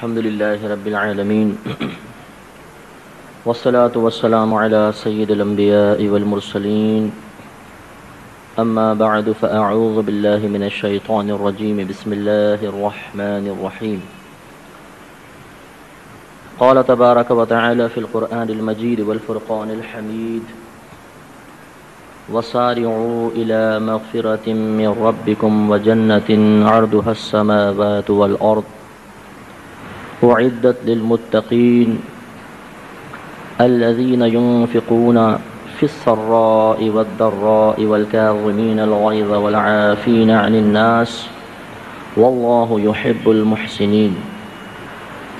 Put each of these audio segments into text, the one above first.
الحمد لله رب العالمين والصلاة والسلام على سيد الأنبياء والمرسلين أما بعد فأعوذ بالله من الشيطان الرجيم بسم الله الرحمن الرحيم قال تبارك وتعالى في القرآن المجيد والفرقان الحميد وسارعوا إلى مغفرة من ربكم وجنة عرضها السماوات والأرض أعدت للمتقين الذين ينفقون في السراء والضراء والكاظمين الغيظ والعافين عن الناس والله يحب المحسنين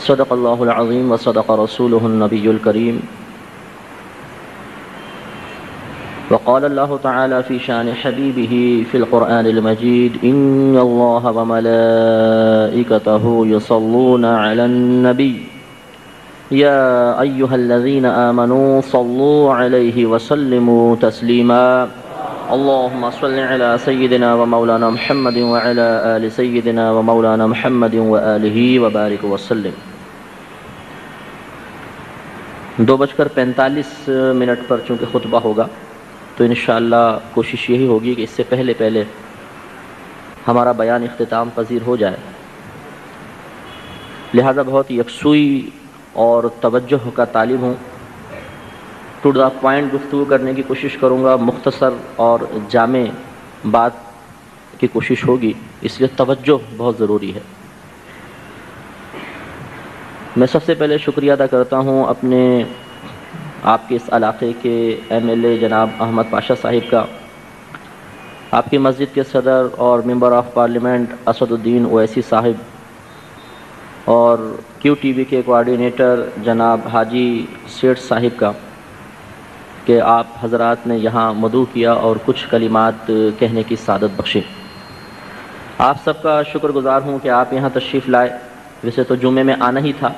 صدق الله العظيم وصدق رسوله النبي الكريم وقال الله تعالى في شان حبيبه في القرآن المجيد إن الله وملائكته يصلون على النبي يا أيها الذين آمنوا صلوا عليه وسلموا تسليما اللهم صل على سيدنا ومولانا محمد وعلى آل سيدنا ومولانا محمد وآله وبارك وسلم 2:45 پر چونکہ خطبہ ہوگا تو انشاءاللہ کوشش یہی ہوگی کہ اس سے پہلے ہمارا بیان اختتام پذیر ہو جائے، لہذا بہت یکسوئی اور توجہ کا طالب ہوں، ٹو دا پوائنٹ گفتگو کرنے کی کوشش کروں گا، مختصر اور جامع بات کی کوشش ہوگی، اس لیے توجہ بہت ضروری ہے۔ میں سب سے پہلے شکریہ ادا کرتا ہوں آپ کے اس علاقے کے MLA جناب احمد پاشا صاحب کا، آپ کی مسجد کے صدر اور ممبر آف پارلیمنٹ اسد الدین اویسی صاحب اور QTV کے کوآرڈینیٹر جناب حاجی سیٹھ صاحب کا کہ آپ حضرات نے یہاں مدعو کیا اور کچھ کلمات کہنے کی سعادت بخشی۔ آپ سب کا شکر گزار ہوں کہ آپ یہاں تشریف لائے، ویسے تو جمعے میں آنا ہی تھا،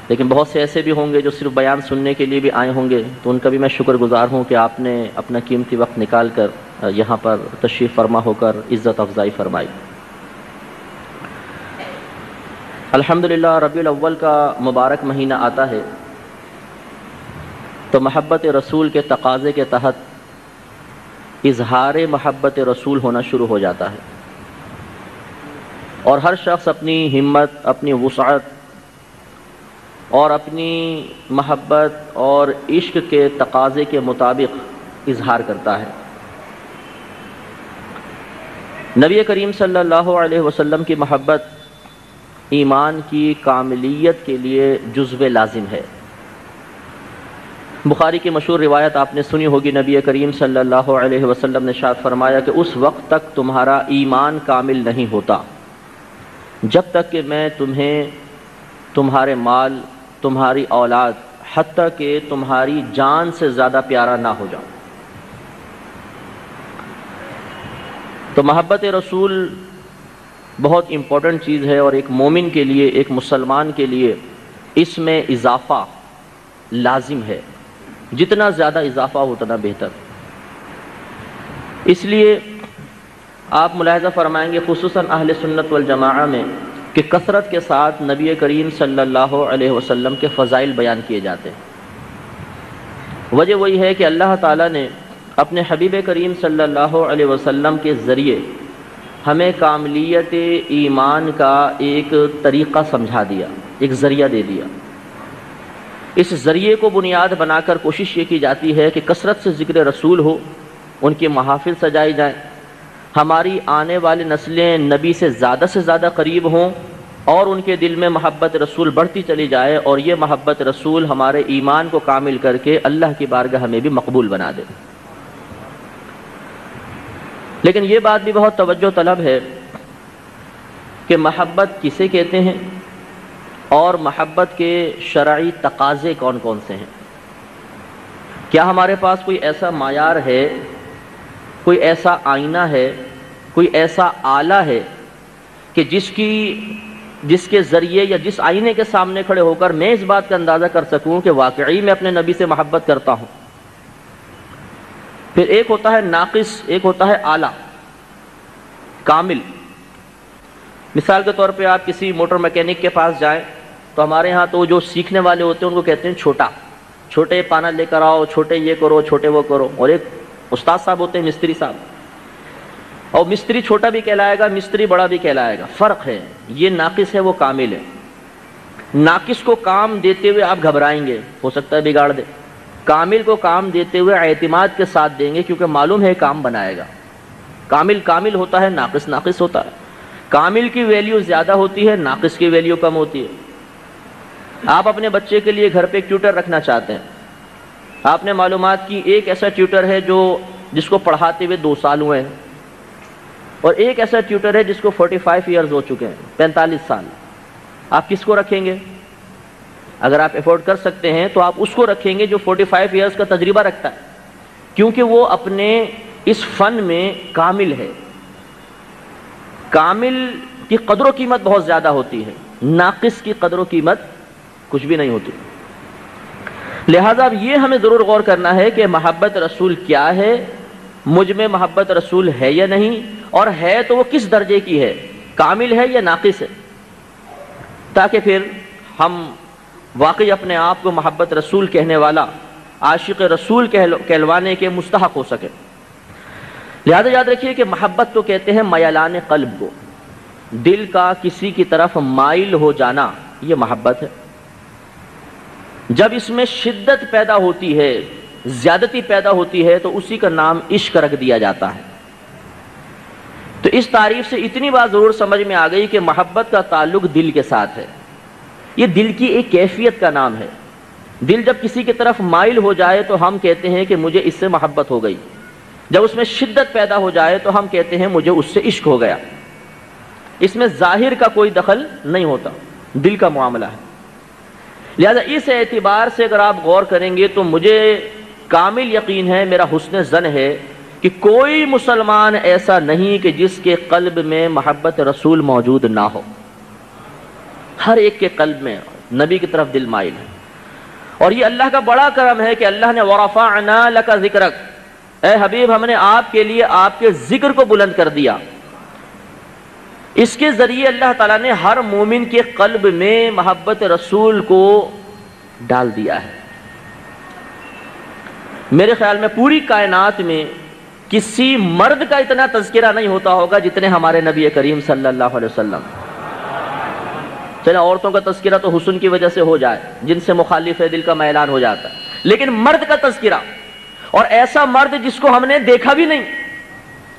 لیکن بہت سے ایسے بھی ہوں گے جو صرف بیان سننے کے لیے بھی آئے ہوں گے، تو ان کا بھی میں شکر گزار ہوں کہ آپ نے اپنا قیمتی وقت نکال کر یہاں پر تشریف فرما ہو کر عزت افزائی فرمائی۔ الحمدللہ ربیع الاول کا مبارک مہینہ آتا ہے تو محبت رسول کے تقاضے کے تحت اظہار محبت رسول ہونا شروع ہو جاتا ہے، اور ہر شخص اپنی ہمت، اپنی وسعت اور اپنی محبت اور عشق کے تقاضے کے مطابق اظہار کرتا ہے۔ نبی کریم صلی اللہ علیہ وسلم کی محبت ایمان کی کاملیت کے لیے جزو لازم ہے۔ بخاری کی مشہور روایت آپ نے سنی ہوگی، نبی کریم صلی اللہ علیہ وسلم نے ارشاد فرمایا کہ اس وقت تک تمہارا ایمان کامل نہیں ہوتا جب تک کہ میں تمہیں تمہارے مال، تمہاری اولاد، حتیٰ کہ تمہاری جان سے زیادہ پیارا نہ ہو جاؤں۔ تو محبت رسول بہت امپورٹنٹ چیز ہے، اور ایک مومن کے لیے، ایک مسلمان کے لیے اس میں اضافہ لازم ہے، جتنا زیادہ اضافہ ہو اتنا بہتر۔ اس لیے آپ ملاحظہ فرمائیں گے خصوصاً اہل سنت والجماعہ میں کہ کثرت کے ساتھ نبی کریم صلی اللہ علیہ وسلم کے فضائل بیان کیے جاتے ہیں۔ وجہ وہی ہے کہ اللہ تعالیٰ نے اپنے حبیب کریم صلی اللہ علیہ وسلم کے ذریعے ہمیں کاملیت ایمان کا ایک طریقہ سمجھا دیا، ایک ذریعہ دے دیا۔ اس ذریعے کو بنیاد بنا کر کوشش یہ کی جاتی ہے کہ کثرت سے ذکر رسول ہو، ان کی محافل سجائی جائیں، ہماری آنے والی نسلیں نبی سے زیادہ قریب ہوں، اور ان کے دل میں محبت رسول بڑھتی چلی جائے، اور یہ محبت رسول ہمارے ایمان کو کامل کر کے اللہ کی بارگاہ میں بھی مقبول بنا دے۔ لیکن یہ بات بھی بہت توجہ طلب ہے کہ محبت کسے کہتے ہیں، اور محبت کے شرعی تقاضے کون کون سے ہیں۔ کیا ہمارے پاس کوئی ایسا معیار ہے، کوئی ایسا آئینہ ہے، کوئی ایسا آلہ ہے کہ جس کے ذریعے یا جس آئینے کے سامنے کھڑے ہو کر میں اس بات کا اندازہ کر سکوں کہ واقعی میں اپنے نبی سے محبت کرتا ہوں؟ پھر ایک ہوتا ہے ناقص، ایک ہوتا ہے اعلیٰ، کامل۔ مثال کے طور پہ آپ کسی موٹر میکینک کے پاس جائیں تو ہمارے ہاں تو جو سیکھنے والے ہوتے ہیں ان کو کہتے ہیں چھوٹا، چھوٹے پانا لے کر آؤ، چھوٹے یہ کرو، چھوٹے وہ کرو. اور ایک استاد صاحب ہوتے ہیں مستری صاحب، اور مستری چھوٹا بھی کہلائے گا، مستری بڑا بھی کہلائے گا. فرق ہے، یہ ناقص ہے، وہ کامل ہے. ناقص کو کام دیتے ہوئے آپ گھبرائیں گے، ہو سکتا ہے بگاڑ دے. کامل کو کام دیتے ہوئے اعتماد کے ساتھ دیں گے کیونکہ معلوم ہے کام بنائے گا. کامل کامل ہوتا ہے، ناقص ناقص ہوتا ہے. کامل کی ویلیو زیادہ ہوتی ہے، ناقص کی ویلیو کم ہوتی ہے. آپ اپنے بچے کے لیے گھر پہ ایک ٹیوٹر رکھنا چاہتے ہیں. آپ نے معلومات کی ایک ایسا ٹیوٹر ہے جس کو پڑھاتے ہوئے 2 سال ہوئے ہیں، اور ایک ایسا ٹیوٹر ہے جس کو 45 ایئرز ہو چکے ہیں، 45 سال. آپ کس کو رکھیں گے؟ اگر آپ افورڈ کر سکتے ہیں تو آپ اس کو رکھیں گے جو 45 ایئرز کا تجربہ رکھتا ہے، کیونکہ وہ اپنے اس فن میں کامل ہے. کامل کی قدر و قیمت بہت زیادہ ہوتی ہے، ناقص کی قدر و قیمت کچھ بھی نہیں ہوتی. لہذا اب یہ ہمیں ضرور غور کرنا ہے کہ محبت رسول کیا ہے، مجھ میں محبت رسول ہے یا نہیں، اور ہے تو وہ کس درجے کی ہے، کامل ہے یا ناقص ہے، تاکہ پھر ہم واقعی اپنے آپ کو محبت رسول کہنے والا، عاشق رسول کہلوانے کے مستحق ہو سکے. لہذا یاد رکھیے کہ محبت تو کہتے ہیں میلان قلب کو، دل کا کسی کی طرف مائل ہو جانا، یہ محبت ہے. جب اس میں شدت پیدا ہوتی ہے، زیادتی پیدا ہوتی ہے، تو اسی کا نام عشق رکھ دیا جاتا ہے. تو اس تعریف سے اتنی بات ضرور سمجھ میں آ گئی کہ محبت کا تعلق دل کے ساتھ ہے. یہ دل کی ایک کیفیت کا نام ہے. دل جب کسی کی طرف مائل ہو جائے تو ہم کہتے ہیں کہ مجھے اس سے محبت ہو گئی. جب اس میں شدت پیدا ہو جائے تو ہم کہتے ہیں مجھے اس سے عشق ہو گیا. اس میں ظاہر کا کوئی دخل نہیں ہوتا، دل کا معاملہ ہے. لہذا اس اعتبار سے اگر آپ غور کریں گے تو مجھے کامل یقین ہے، میرا حسن ظن ہے کہ کوئی مسلمان ایسا نہیں کہ جس کے قلب میں محبت رسول موجود نہ ہو. ہر ایک کے قلب میں نبی کی طرف دل مائل ہے. اور یہ اللہ کا بڑا کرم ہے کہ اللہ نے وَرَفَعْنَا لَكَ ذِكْرَكَ، اے حبیب ہم نے آپ کے لیے آپ کے ذکر کو بلند کر دیا. اس کے ذریعے اللہ تعالیٰ نے ہر مومن کے قلب میں محبت رسول کو ڈال دیا ہے. میرے خیال میں پوری کائنات میں کسی مرد کا اتنا تذکرہ نہیں ہوتا ہوگا جتنے ہمارے نبی کریم صلی اللہ علیہ وسلم. چلیں عورتوں کا تذکرہ تو حسن کی وجہ سے ہو جائے، جن سے مخالف ہے دل کا میلان ہو جاتا ہے، لیکن مرد کا تذکرہ، اور ایسا مرد جس کو ہم نے دیکھا بھی نہیں.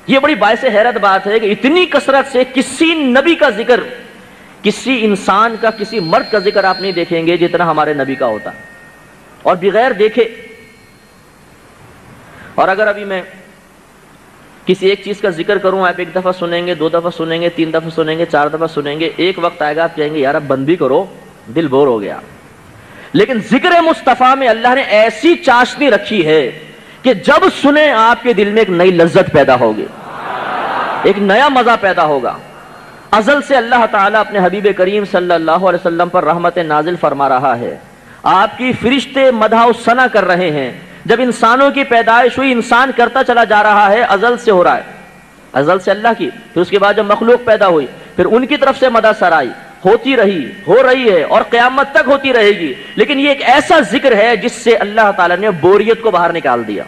یہ بڑی باعث حیرت بات ہے کہ اتنی کثرت سے کسی نبی کا ذکر، کسی انسان کا، کسی مرد کا ذکر آپ نہیں دیکھیں گے جتنا ہمارے نبی کا ہوتا، اور بغیر دیکھے. اور اگر ابھی میں کسی ایک چیز کا ذکر کروں، آپ 1 دفعہ سنیں گے، 2 دفعہ سنیں گے، 3 دفعہ سنیں گے، 4 دفعہ سنیں گے، ایک وقت آئے گا آپ کہیں گے یار اب بند بھی کرو، دل بور ہو گیا. لیکن ذکر مصطفیٰ میں اللہ نے ایسی چاشنی رکھی ہے کہ جب سنیں آپ کے دل میں ایک نئی لذت پیدا ہوگی، ایک نیا مزہ پیدا ہوگا. ازل سے اللہ تعالیٰ اپنے حبیب کریم صلی اللہ علیہ وسلم پر رحمت نازل فرما رہا ہے. آپ کی فرشتے مدح و ثنا کر رہے ہیں. جب انسانوں کی پیدائش ہوئی، انسان کرتا چلا جا رہا ہے، ازل سے ہو رہا ہے، ازل سے اللہ کی. پھر اس کے بعد جب مخلوق پیدا ہوئی، پھر ان کی طرف سے مدح سرائی ہوتی رہی، ہو رہی ہے، اور قیامت تک ہوتی رہے گی. لیکن یہ ایک ایسا ذکر ہے جس سے اللہ تعالیٰ نے بوریت کو باہر نکال دیا،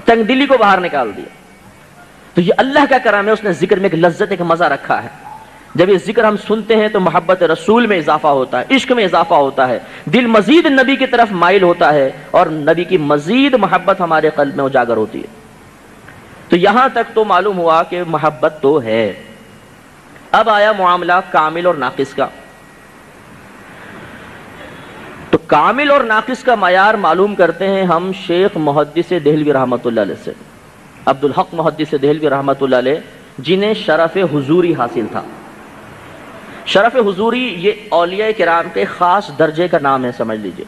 تنگ دلی کو باہر نکال دیا. تو یہ اللہ کا کرم ہے، اس نے ذکر میں ایک لذت، ایک مزہ رکھا ہے. جب یہ ذکر ہم سنتے ہیں تو محبت رسول میں اضافہ ہوتا ہے، عشق میں اضافہ ہوتا ہے، دل مزید نبی کی طرف مائل ہوتا ہے، اور نبی کی مزید محبت ہمارے قلب میں اجاگر ہوتی ہے. تو یہاں تک تو معلوم ہوا کہ محبت تو ہے. اب آیا معاملہ کامل اور ناقص کا. تو کامل اور ناقص کا معیار معلوم کرتے ہیں ہم شیخ محدث دہلوی رحمۃ اللہ علیہ سے، عبدالحق محدث دہلوی رحمۃ اللہ علیہ، جنہیں شرف حضوری حاصل تھا. شرف حضوری یہ اولیاء کرام کے خاص درجے کا نام ہے، سمجھ لیجئے.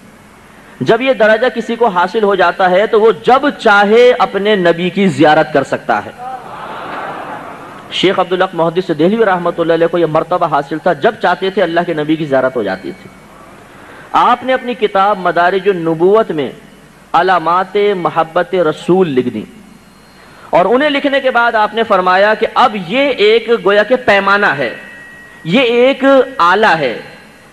جب یہ درجہ کسی کو حاصل ہو جاتا ہے تو وہ جب چاہے اپنے نبی کی زیارت کر سکتا ہے. شیخ عبدالحق محدث دہلوی رحمۃ اللہ علیہ کو یہ مرتبہ حاصل تھا، جب چاہتے تھے اللہ کے نبی کی زیارت ہو جاتی تھی. آپ نے اپنی کتاب مدارج النبوت میں علامات محبت رسول لکھ دی، اور انہیں لکھنے کے بعد آپ نے فرمایا کہ اب یہ ایک گویا کہ پیمانہ ہے، یہ ایک آلہ ہے،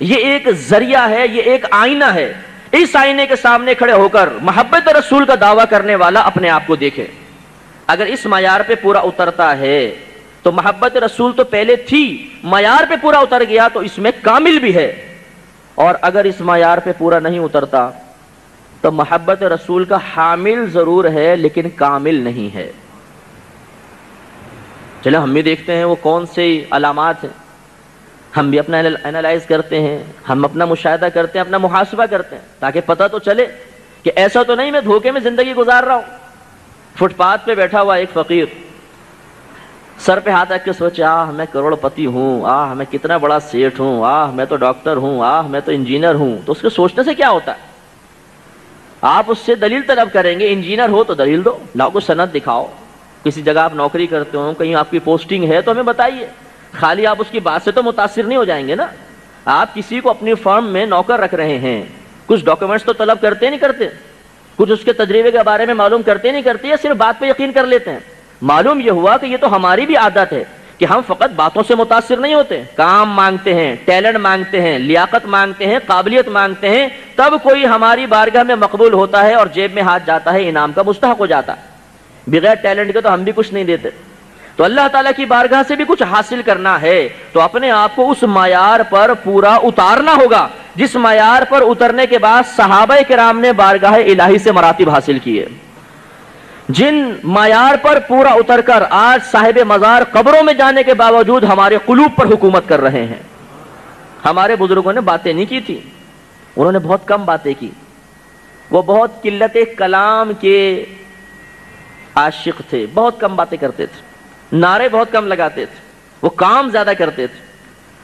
یہ ایک ذریعہ ہے، یہ ایک آئینہ ہے۔ اس آئینے کے سامنے کھڑے ہو کر محبت رسول کا دعویٰ کرنے والا اپنے آپ کو دیکھے۔ اگر اس معیار پہ پورا اترتا ہے تو محبت رسول تو پہلے تھی، معیار پہ پورا اتر گیا تو اس میں کامل بھی ہے، اور اگر اس معیار پہ پورا نہیں اترتا تو محبت رسول کا حامل ضرور ہے لیکن کامل نہیں ہے۔ چلو ہم بھی دیکھتے ہیں وہ کون سے علامات ہیں، ہم بھی اپنا اینالائز کرتے ہیں، ہم اپنا مشاہدہ کرتے ہیں، اپنا محاسبہ کرتے ہیں، تاکہ پتہ تو چلے کہ ایسا تو نہیں میں دھوکے میں زندگی گزار رہا ہوں۔ فٹ پاتھ پہ بیٹھا ہوا ایک فقیر سر پہ ہاتھ رکھ کے سوچے، میں کروڑ پتی ہوں، میں کتنا بڑا سیٹھ ہوں، میں تو ڈاکٹر ہوں، میں تو انجینئر ہوں۔ تو اس کے سوچنے سے کیا ہوتا ہے؟ آپ اس سے دلیل طلب کریں گے، انجینئر ہو تو دلیل دو، لاؤ کو سند دکھاؤ، کسی جگہ آپ نوکری کرتے ہو، کہیں آپ کی پوسٹنگ ہے تو ہمیں بتائیے۔ خالی آپ اس کی بات سے تو متاثر نہیں ہو جائیں گے نا۔ آپ کسی کو اپنی فرم میں نوکر رکھ رہے ہیں، کچھ ڈاکومنٹس تو طلب کرتے نہیں کرتے، کچھ اس کے تجربے کے بارے میں معلوم کرتے نہیں کرتے، یا صرف بات پہ یقین کر لیتے ہیں۔ معلوم یہ ہوا کہ یہ تو ہماری بھی عادت ہے کہ ہم فقط باتوں سے متاثر نہیں ہوتے، کام مانگتے ہیں، ٹیلنٹ مانگتے ہیں، لیاقت مانگتے ہیں، قابلیت مانگتے ہیں، تب کوئی ہماری بارگاہ میں مقبول ہوتا ہے اور جیب میں ہاتھ جاتا ہے، انعام کا مستحق ہو جاتا ہے۔ بغیر ٹیلنٹ کے تو ہم بھی کچھ نہیں دیتے۔ تو اللہ تعالیٰ کی بارگاہ سے بھی کچھ حاصل کرنا ہے تو اپنے آپ کو اس معیار پر پورا اتارنا ہوگا جس معیار پر اترنے کے بعد صحابہ کرام نے بارگاہ الہی سے مراتب حاصل کیے، جن معیار پر پورا اتر کر آج صاحب مزار قبروں میں جانے کے باوجود ہمارے قلوب پر حکومت کر رہے ہیں۔ ہمارے بزرگوں نے باتیں نہیں کی تھی، انہوں نے بہت کم باتیں کی، وہ بہت قلت کلام کے عاشق تھے، بہت کم باتیں کرتے تھے، نعرے بہت کم لگاتے تھے، وہ کام زیادہ کرتے تھے۔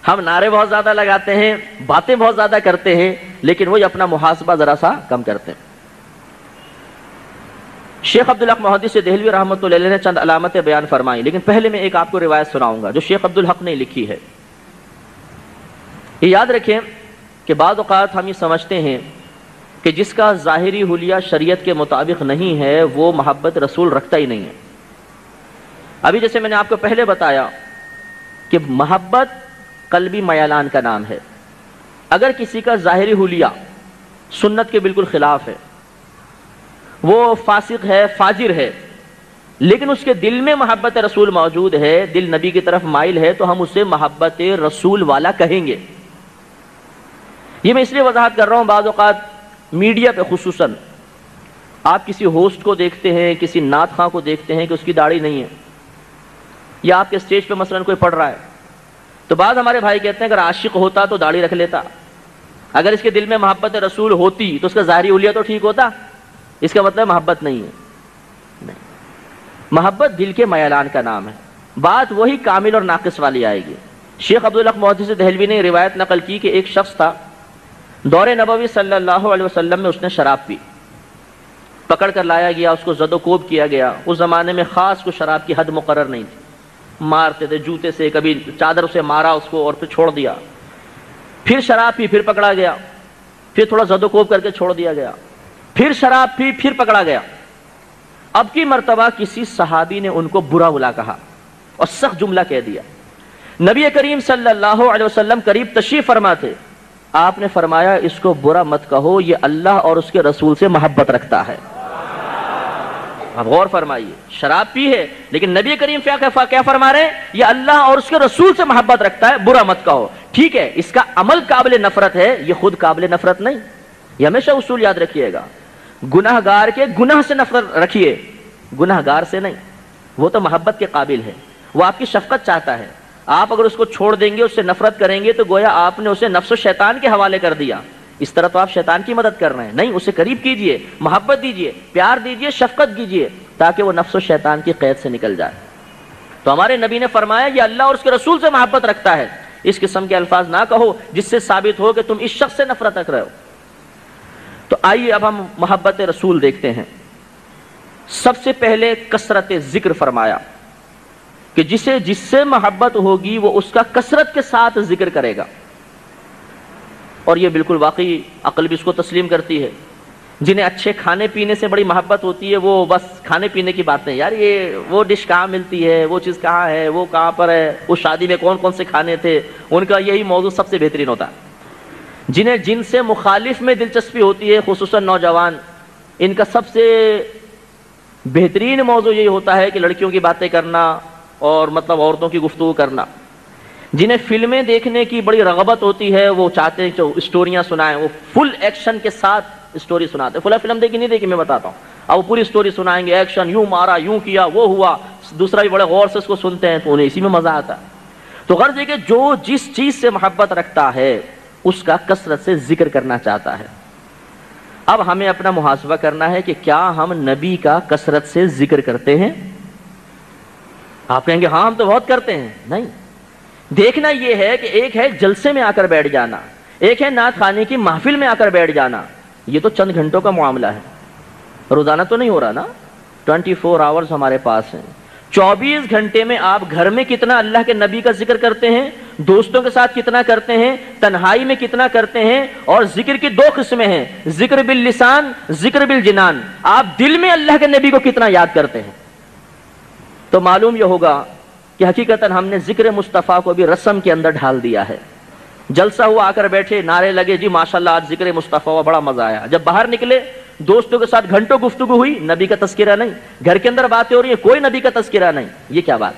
ہم نعرے بہت زیادہ لگاتے ہیں، باتیں بہت زیادہ کرتے ہیں، لیکن وہ اپنا محاسبہ ذرا سا کم کرتے ہیں۔ شیخ عبدالحق محدث دہلوی رحمۃ اللہ علیہ نے چند علامتیں بیان فرمائی، لیکن پہلے میں ایک آپ کو روایت سناؤں گا جو شیخ عبدالحق نے لکھی ہے۔ یہ یاد رکھیں کہ بعض اوقات ہم یہ سمجھتے ہیں کہ جس کا ظاہری حلیہ شریعت کے مطابق نہیں ہے وہ محبت رسول رکھتا ہی نہیں ہے۔ ابھی جیسے میں نے آپ کو پہلے بتایا کہ محبت قلبی میلان کا نام ہے۔ اگر کسی کا ظاہری حلیہ سنت کے بالکل خلاف ہے، وہ فاسق ہے، فاجر ہے، لیکن اس کے دل میں محبت رسول موجود ہے، دل نبی کی طرف مائل ہے، تو ہم اسے محبت رسول والا کہیں گے۔ یہ میں اس لیے وضاحت کر رہا ہوں، بعض اوقات میڈیا پہ خصوصاً آپ کسی ہوسٹ کو دیکھتے ہیں، کسی نعت خواں کو دیکھتے ہیں کہ اس کی داڑھی نہیں ہے، یا آپ کے اسٹیج پہ مثلاً کوئی پڑھ رہا ہے، تو بعض ہمارے بھائی کہتے ہیں اگر عاشق ہوتا تو داڑھی رکھ لیتا، اگر اس کے دل میں محبت رسول ہوتی تو اس کا ظاہری حلیہ تو ٹھیک ہوتا۔ اس کا مطلب محبت نہیں ہے، نہیں، محبت دل کے میلان کا نام ہے۔ بات وہی کامل اور ناقص والی آئے گی۔ شیخ عبدالحق محدث دہلوی نے روایت نقل کی کہ ایک شخص تھا، دور نبوی صلی اللہ علیہ وسلم میں اس نے شراب پی، پکڑ کر لایا گیا، اس کو زد و کوب کیا گیا۔ اس زمانے میں خاص کو شراب کی حد مقرر نہیں تھی، مارتے تھے جوتے سے، کبھی چادر سے مارا اس کو اور پھر چھوڑ دیا، پھر شراب پی، پھر پکڑا گیا، پھر تھوڑا زد و کوب کر کے چھوڑ دیا گیا، پھر شراب پی، پھر پکڑا گیا۔ اب کی مرتبہ کسی صحابی نے ان کو برا بلا کہا اور سخت جملہ کہہ دیا۔ نبی کریم صلی اللہ علیہ وسلم قریب تشریف فرما تھے، آپ نے فرمایا اس کو برا مت کہو، یہ اللہ اور اس کے رسول سے محبت رکھتا ہے۔ اب غور فرمائیے، شراب پی ہے لیکن نبی کریم کیا فرما رہے ہیں؟ یہ اللہ اور اس کے رسول سے محبت رکھتا ہے، برا مت کہو۔ ٹھیک ہے، اس کا عمل قابل نفرت ہے، یہ خود قابل نفرت نہیں۔ یہ ہمیشہ اصول یاد رکھیے گا، گناہ گار کے گناہ سے نفرت رکھیے، گناہ گار سے نہیں۔ وہ تو محبت کے قابل ہے، وہ آپ کی شفقت چاہتا ہے۔ آپ اگر اس کو چھوڑ دیں گے، اس سے نفرت کریں گے، تو گویا آپ نے اسے نفس و شیطان کے حوالے کر دیا۔ اس طرح تو آپ شیطان کی مدد کر رہے ہیں، نہیں، اسے قریب کیجئے، محبت دیجئے، پیار دیجئے، شفقت کیجئے، تاکہ وہ نفس و شیطان کی قید سے نکل جائے۔ تو ہمارے نبی نے فرمایا یہ اللہ اور اس کے رسول سے محبت رکھتا ہے۔ اس قسم کے الفاظ نہ کہو جس سے ثابت ہو کہ تم اس شخص سے نفرت رکھ رہے ہو۔ تو آئیے اب ہم محبت رسول دیکھتے ہیں۔ سب سے پہلے کثرت ذکر فرمایا کہ جس سے محبت ہوگی وہ اس کا کثرت کے ساتھ ذکر کرے گا، اور یہ بالکل واقعی عقل بھی اس کو تسلیم کرتی ہے۔ جنہیں اچھے کھانے پینے سے بڑی محبت ہوتی ہے، وہ بس کھانے پینے کی باتیں، یار یہ وہ ڈش کہاں ملتی ہے، وہ چیز کہاں ہے، وہ کہاں پر ہے، اس شادی میں کون کون سے کھانے تھے، ان کا یہی موضوع سب سے بہترین ہوتا ہے۔ جنہیں جن سے مخالف میں دلچسپی ہوتی ہے، خصوصاً نوجوان، ان کا سب سے بہترین موضوع یہی ہوتا ہے کہ لڑکیوں کی باتیں کرنا اور مطلب عورتوں کی گفتگو کرنا۔ جنہیں فلمیں دیکھنے کی بڑی رغبت ہوتی ہے، وہ چاہتے ہیں کہ اسٹوریاں سنائیں، وہ فل ایکشن کے ساتھ اسٹوری سناتے ہیں۔ فلاں فلم دیکھی نہیں دیکھی میں بتاتا ہوں، اب وہ پوری اسٹوری سنائیں گے، ایکشن، یوں مارا، یوں کیا، وہ ہوا، دوسرا بھی بڑے غور سے اس کو سنتے ہیں تو انہیں اسی میں مزہ آتا ہے۔ تو غرض یہ کہ جو جس چیز سے محبت رکھتا ہے اس کا کثرت سے ذکر کرنا چاہتا ہے۔ اب ہمیں اپنا محاسبہ کرنا ہے کہ کیا ہم نبی کا کثرت سے ذکر کرتے ہیں؟ آپ کہیں گے ہاں ہم تو بہت کرتے ہیں۔ نہیں، دیکھنا یہ ہے کہ ایک ہے جلسے میں آ کر بیٹھ جانا، ایک ہے نعت خانے کی محفل میں آ کر بیٹھ جانا، یہ تو چند گھنٹوں کا معاملہ ہے، روزانہ تو نہیں ہو رہا نا۔ 24 آورز ہمارے پاس ہیں، 24 گھنٹے میں آپ گھر میں کتنا اللہ کے نبی کا ذکر کرتے ہیں، دوستوں کے ساتھ کتنا کرتے ہیں، تنہائی میں کتنا کرتے ہیں۔ اور ذکر کی 2 قسمیں ہیں، ذکر باللسان، ذکر بالجنان۔ آپ دل میں اللہ کے نبی کو کتنا یاد کرتے ہیں؟ تو معلوم یہ ہوگا کہ حقیقتاً ہم نے ذکر مصطفیٰ کو بھی رسم کے اندر ڈھال دیا ہے۔ جلسہ ہوا، آ کر بیٹھے، نعرے لگے، جی ماشاءاللہ آج ذکر مصطفیٰ ہوا، بڑا مزہ آیا۔ جب باہر نکلے، دوستوں کے ساتھ گھنٹوں گفتگو ہوئی، نبی کا تذکرہ نہیں، گھر کے اندر باتیں ہو رہی ہیں، کوئی نبی کا تذکرہ نہیں، یہ کیا بات؟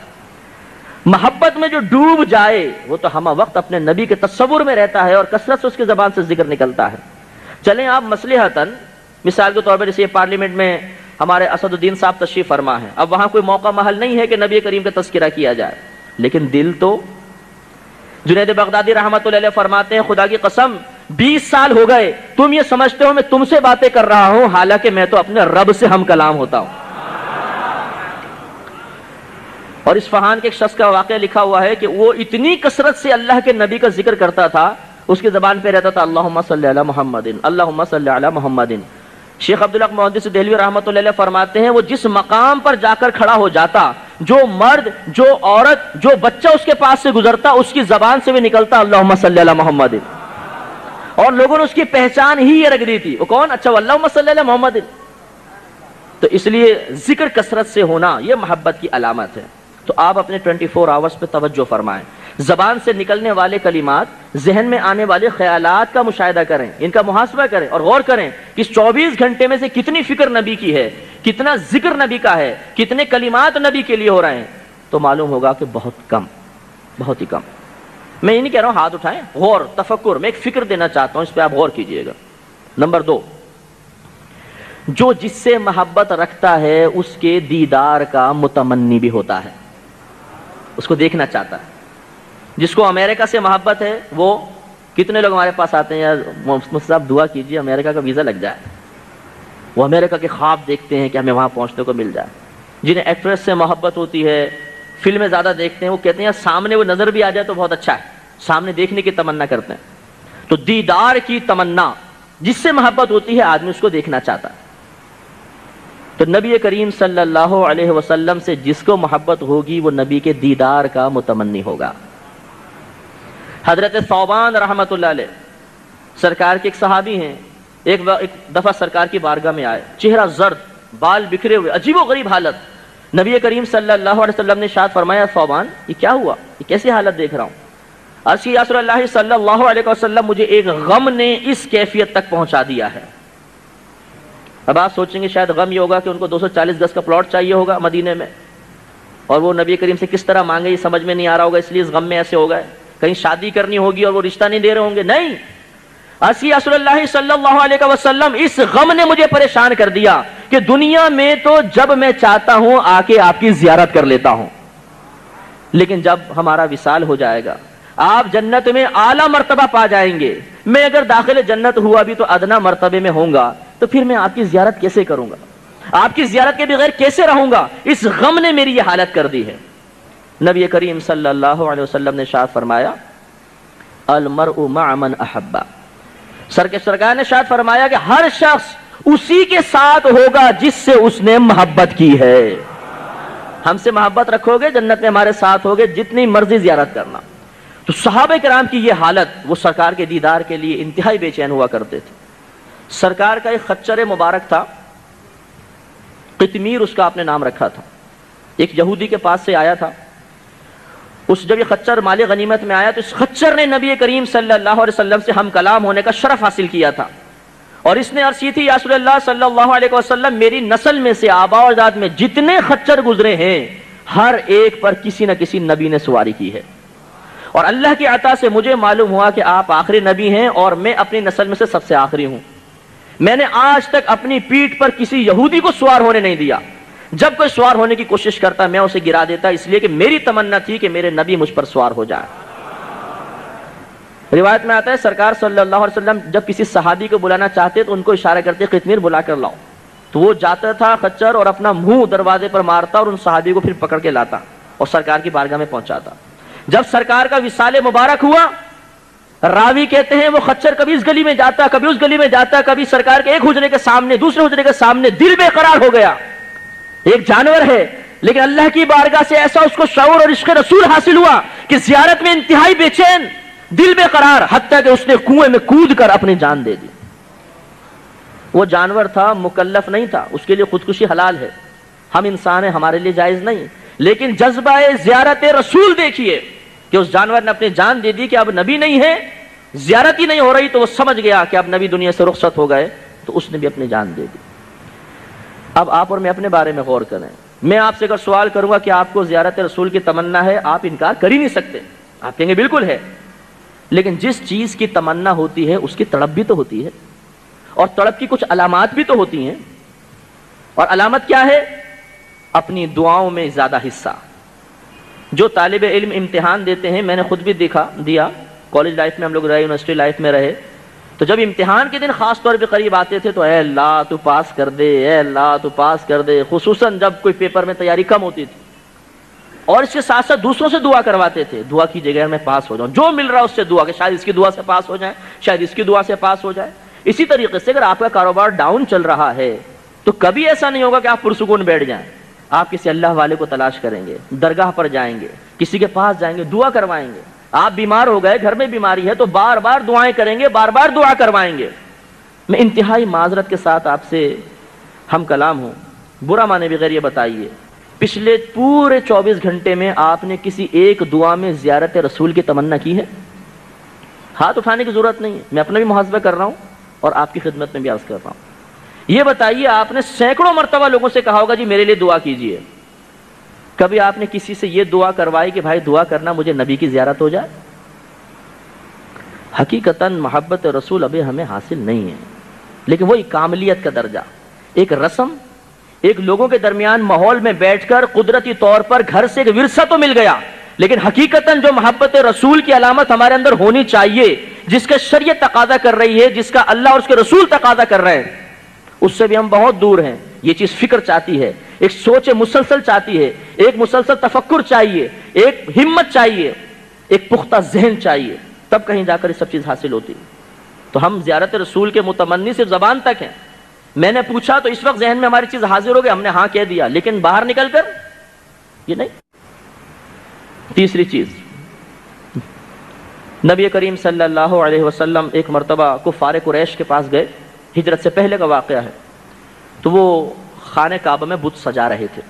محبت میں جو ڈوب جائے وہ تو ہمہ وقت اپنے نبی کے تصور میں رہتا ہے اور کثرت سے اس کی زبان سے ذکر نکلتا ہے۔ چلیں آپ مصلحتاً، مثال کے طور پر جیسے پارلیمنٹ میں ہمارے اسد الدین صاحب تشریف فرما ہے، اب وہاں کوئی موقع محل نہیں ہے کہ نبی کریم کا تذکرہ کیا جائے، لیکن دل تو، جنید بغدادی رحمۃ اللہ علیہ فرماتے ہیں خدا کی قسم 20 سال ہو گئے تم یہ سمجھتے ہو میں تم سے باتیں کر رہا ہوں، حالانکہ میں تو اپنے رب سے ہم کلام ہوتا ہوں۔ اور اصفہان کے ایک شخص کا واقعہ لکھا ہوا ہے کہ وہ اتنی کثرت سے اللہ کے نبی کا ذکر کرتا تھا، اس کی زبان پہ رہتا تھا اللہم صلی علی محمد، اللہم صلی علی محمد۔ شیخ عبدالحق محدث دہلوی رحمۃ اللہ علیہ فرماتے ہیں وہ جس مقام پر جا کر کھڑا ہو جاتا، جو مرد، جو عورت، جو بچہ اس کے پاس سے گزرتا، اس کی زبان سے بھی نکلتا اللہم صلی علی محمد، اور لوگوں نے اس کی پہچان ہی یہ رکھ دی تھی، وہ کون؟ اچھا وہ اللہم صلی علی محمد۔ تو اس لیے ذکر کثرت سے ہونا یہ محبت کی علامت ہے۔ تو آپ اپنے 24 آورز پہ توجہ فرمائیں، زبان سے نکلنے والے کلمات، ذہن میں آنے والے خیالات کا مشاہدہ کریں، ان کا محاسبہ کریں اور غور کریں کہ اس 24 گھنٹے میں سے کتنی فکر نبی کی ہے، کتنا ذکر نبی کا ہے، کتنے کلمات نبی کے لیے ہو رہے ہیں، تو معلوم ہوگا کہ بہت کم، بہت ہی کم۔ میں یہ نہیں کہہ رہا ہوں ہاتھ اٹھائیں، غور، تفکر، میں ایک فکر دینا چاہتا ہوں، اس پہ آپ غور کیجئے گا۔ نمبر 2، جو جس سے محبت رکھتا ہے اس کے دیدار کا متمنی بھی ہوتا ہے، اس کو دیکھنا چاہتا ہے۔ جس کو امریکہ سے محبت ہے، وہ کتنے لوگ ہمارے پاس آتے ہیں یار مفتی صاحب دعا کیجیے امریکہ کا ویزا لگ جائے، وہ امریکہ کے خواب دیکھتے ہیں کہ ہمیں وہاں پہنچنے کو مل جائے۔ جنہیں ایکٹریس سے محبت ہوتی ہے، فلمیں زیادہ دیکھتے ہیں، وہ کہتے ہیں سامنے وہ نظر بھی آ جائے تو بہت اچھا ہے، سامنے دیکھنے کی تمنا کرتے ہیں۔ تو دیدار کی تمنا، جس سے محبت ہوتی ہے آدمی اس کو دیکھنا چاہتا ہے۔ تو نبی کریم صلی اللہ علیہ وسلم سے جس کو محبت ہوگی وہ نبی کے دیدار کا متمنی ہوگا۔ حضرت ثوبان رحمۃ اللہ علیہ سرکار کے ایک صحابی ہیں، ایک دفعہ سرکار کی بارگاہ میں آئے، چہرہ زرد، بال بکھرے ہوئے، عجیب و غریب حالت۔ نبی کریم صلی اللہ علیہ وسلم نے ارشاد فرمایا ثوبان یہ کیا ہوا، یہ کیسی حالت دیکھ رہا ہوں؟ عرض کی یا رسول اللہ صلی اللہ علیہ وسلم مجھے ایک غم نے اس کیفیت تک پہنچا دیا ہے۔ اب آپ سوچیں گے شاید غم یہ ہوگا کہ ان کو 240 گز کا پلاٹ چاہیے ہوگا مدینے میں، اور وہ نبی کریم سے کس طرح مانگے یہ سمجھ میں نہیں آ رہا ہوگا، اس لیے اس غم میں ایسے ہو گئے، کہیں شادی کرنی ہوگی اور وہ رشتہ نہیں دے رہے ہوں گے، نہیں۔ رسول اللہ صلی اللہ علیہ وسلم اس غم نے مجھے پریشان کر دیا کہ دنیا میں تو جب میں چاہتا ہوں آ کے آپ کی زیارت کر لیتا ہوں، لیکن جب ہمارا وصال ہو جائے گا، آپ جنت میں اعلیٰ مرتبہ پا جائیں گے، میں اگر داخل جنت ہوا بھی تو ادنا مرتبے میں ہوں گا، تو پھر میں آپ کی زیارت کیسے کروں گا، آپ کی زیارت کے بغیر کیسے رہوں گا؟ اس غم نے میری یہ حالت کر دی ہے۔ نبی کریم صلی اللہ علیہ وسلم نے ارشاد فرمایا المرء مع من احب، سرکار نے ارشاد فرمایا کہ ہر شخص اسی کے ساتھ ہوگا جس سے اس نے محبت کی ہے۔ ہم سے محبت رکھو گے جنت میں ہمارے ساتھ ہوگے، جتنی مرضی زیارت کرنا۔ تو صحابہ کرام کی یہ حالت، وہ سرکار کے دیدار کے لیے انتہائی بے چین ہوا کرتے تھے۔ سرکار کا ایک خچر مبارک تھا، قطمیر اس کا آپ نے نام رکھا تھا، ایک یہودی کے پاس سے آیا تھا۔ جب یہ خچر مال غنیمت میں آیا تو اس خچر نے نبی کریم صلی اللہ علیہ وسلم سے ہم کلام ہونے کا شرف حاصل کیا تھا، اور اس نے عرض کی تھی یا رسول اللہ صلی اللہ علیہ وسلم، میری نسل میں سے آباء و اجداد میں جتنے خچر گزرے ہیں ہر ایک پر کسی نہ کسی نبی نے سواری کی ہے، اور اللہ کی عطا سے مجھے معلوم ہوا کہ آپ آخری نبی ہیں اور میں اپنی نسل میں سے سب سے آخری ہوں۔ میں نے آج تک اپنی پیٹھ پر کسی یہودی کو سوار ہونے نہیں دیا، جب کوئی سوار ہونے کی کوشش کرتا میں اسے گرا دیتا، اس لیے کہ میری تمنا تھی کہ میرے نبی مجھ پر سوار ہو جائے۔ روایت میں آتا ہے سرکار صلی اللہ علیہ وسلم جب کسی صحابی کو بلانا چاہتے تو ان کو اشارہ کرتے قطمیر بلا کر لاؤ، تو وہ جاتا تھا خچر اور اپنا منہ دروازے پر مارتا اور ان صحابی کو پھر پکڑ کے لاتا اور سرکار کی بارگاہ میں پہنچاتا۔ جب سرکار کا وصال مبارک ہوا، راوی کہتے ہیں وہ خچر کبھی اس گلی میں جاتا، کبھی اس گلی میں جاتا، کبھی سرکار کے ایک حجرے کے سامنے دوسرے حجرے کے سامنے، دل بے قرار ہو گیا۔ ایک جانور ہے لیکن اللہ کی بارگاہ سے ایسا اس کو شعور اور عشق رسول حاصل ہوا کہ زیارت میں انتہائی بے چین، دل بے قرار، حتیٰ کہ اس نے کنویں میں کود کر اپنی جان دے دی۔ وہ جانور تھا، مکلف نہیں تھا، اس کے لیے خودکشی حلال ہے، ہم انسان ہیں، ہمارے لیے جائز نہیں، لیکن جذبہ زیارت رسول دیکھیے کہ اس جانور نے اپنی جان دے دی کہ اب نبی نہیں ہے، زیارت ہی نہیں ہو رہی، تو وہ سمجھ گیا کہ اب نبی دنیا سے رخصت ہو گئے، تو اس نے بھی اپنی جان دے دی۔ اب آپ اور میں اپنے بارے میں غور کریں۔ میں آپ سے اگر سوال کروں گا کہ آپ کو زیارت رسول کی تمنا ہے، آپ انکار کر ہی نہیں سکتے، آپ کہیں گے بالکل ہے، لیکن جس چیز کی تمنا ہوتی ہے اس کی تڑپ بھی تو ہوتی ہے، اور تڑپ کی کچھ علامات بھی تو ہوتی ہیں، اور علامت کیا ہے؟ اپنی دعاؤں میں زیادہ حصہ۔ جو طالب علم امتحان دیتے ہیں، میں نے خود بھی دیا، کالج لائف میں ہم لوگ رہے، یونیورسٹی لائف میں رہے، تو جب امتحان کے دن خاص طور پہ قریب آتے تھے تو اے اللہ تو پاس کر دے، اے اللہ تو پاس کر دے، خصوصاً جب کوئی پیپر میں تیاری کم ہوتی تھی، اور اس کے ساتھ ساتھ دوسروں سے دعا کرواتے تھے، دعا کیجیے گا میں پاس ہو جاؤں، جو مل رہا ہے اس سے دعا کہ شاید اس کی دعا سے پاس ہو جائے، شاید اس کی دعا سے پاس ہو جائے۔ اسی طریقے سے اگر آپ کا کاروبار ڈاؤن چل رہا ہے تو کبھی ایسا نہیں ہوگا کہ آپ پرسکون بیٹھ جائیں، آپ کسی اللہ والے کو تلاش کریں گے، درگاہ پر جائیں گے، کسی کے پاس جائیں گے، دعا کروائیں گے۔ آپ بیمار ہو گئے، گھر میں بیماری ہے تو بار بار دعائیں کریں گے، بار بار دعا کروائیں گے۔ میں انتہائی معذرت کے ساتھ آپ سے ہم کلام ہوں، برا معنی بغیر یہ بتائیے، پچھلے پورے 24 گھنٹے میں آپ نے کسی ایک دعا میں زیارت رسول کی تمنا کی ہے؟ ہاتھ اٹھانے کی ضرورت نہیں ہے، میں اپنا بھی محاسبہ کر رہا ہوں اور آپ کی خدمت میں بھی عرض کر رہا ہوں۔ یہ بتائیے، آپ نے سینکڑوں مرتبہ لوگوں سے کہا ہوگا جی میرے لیے دعا کیجیے، کبھی آپ نے کسی سے یہ دعا کروائی کہ بھائی دعا کرنا مجھے نبی کی زیارت ہو جائے؟ حقیقتاً محبت رسول ابھی ہمیں حاصل نہیں ہے، لیکن وہی کاملیت کا درجہ، ایک رسم، ایک لوگوں کے درمیان ماحول میں بیٹھ کر قدرتی طور پر گھر سے ایک ورثہ تو مل گیا، لیکن حقیقتاً جو محبت رسول کی علامت ہمارے اندر ہونی چاہیے، جس کا شریعت تقاضا کر رہی ہے، جس کا اللہ اور اس کے رسول تقاضا کر رہے ہیں، اس سے بھی ہم بہت دور ہیں۔ یہ چیز فکر چاہتی ہے، ایک سوچ مسلسل چاہتی ہے، ایک مسلسل تفکر چاہیے، ایک ہمت چاہیے، ایک پختہ ذہن چاہیے، تب کہیں جا کر یہ سب چیز حاصل ہوتی۔ تو ہم زیارت رسول کے متمنی صرف زبان تک ہیں، میں نے پوچھا تو اس وقت ذہن میں ہماری چیز حاضر ہو گئی، ہم نے ہاں کہہ دیا، لیکن باہر نکل کر یہ نہیں۔ تیسری چیز، نبی کریم صلی اللہ علیہ وسلم ایک مرتبہ کفار قریش کے پاس گئے، ہجرت سے پہلے کا واقعہ ہے، تو وہ خانہ کعبہ میں بت سجا رہے تھے۔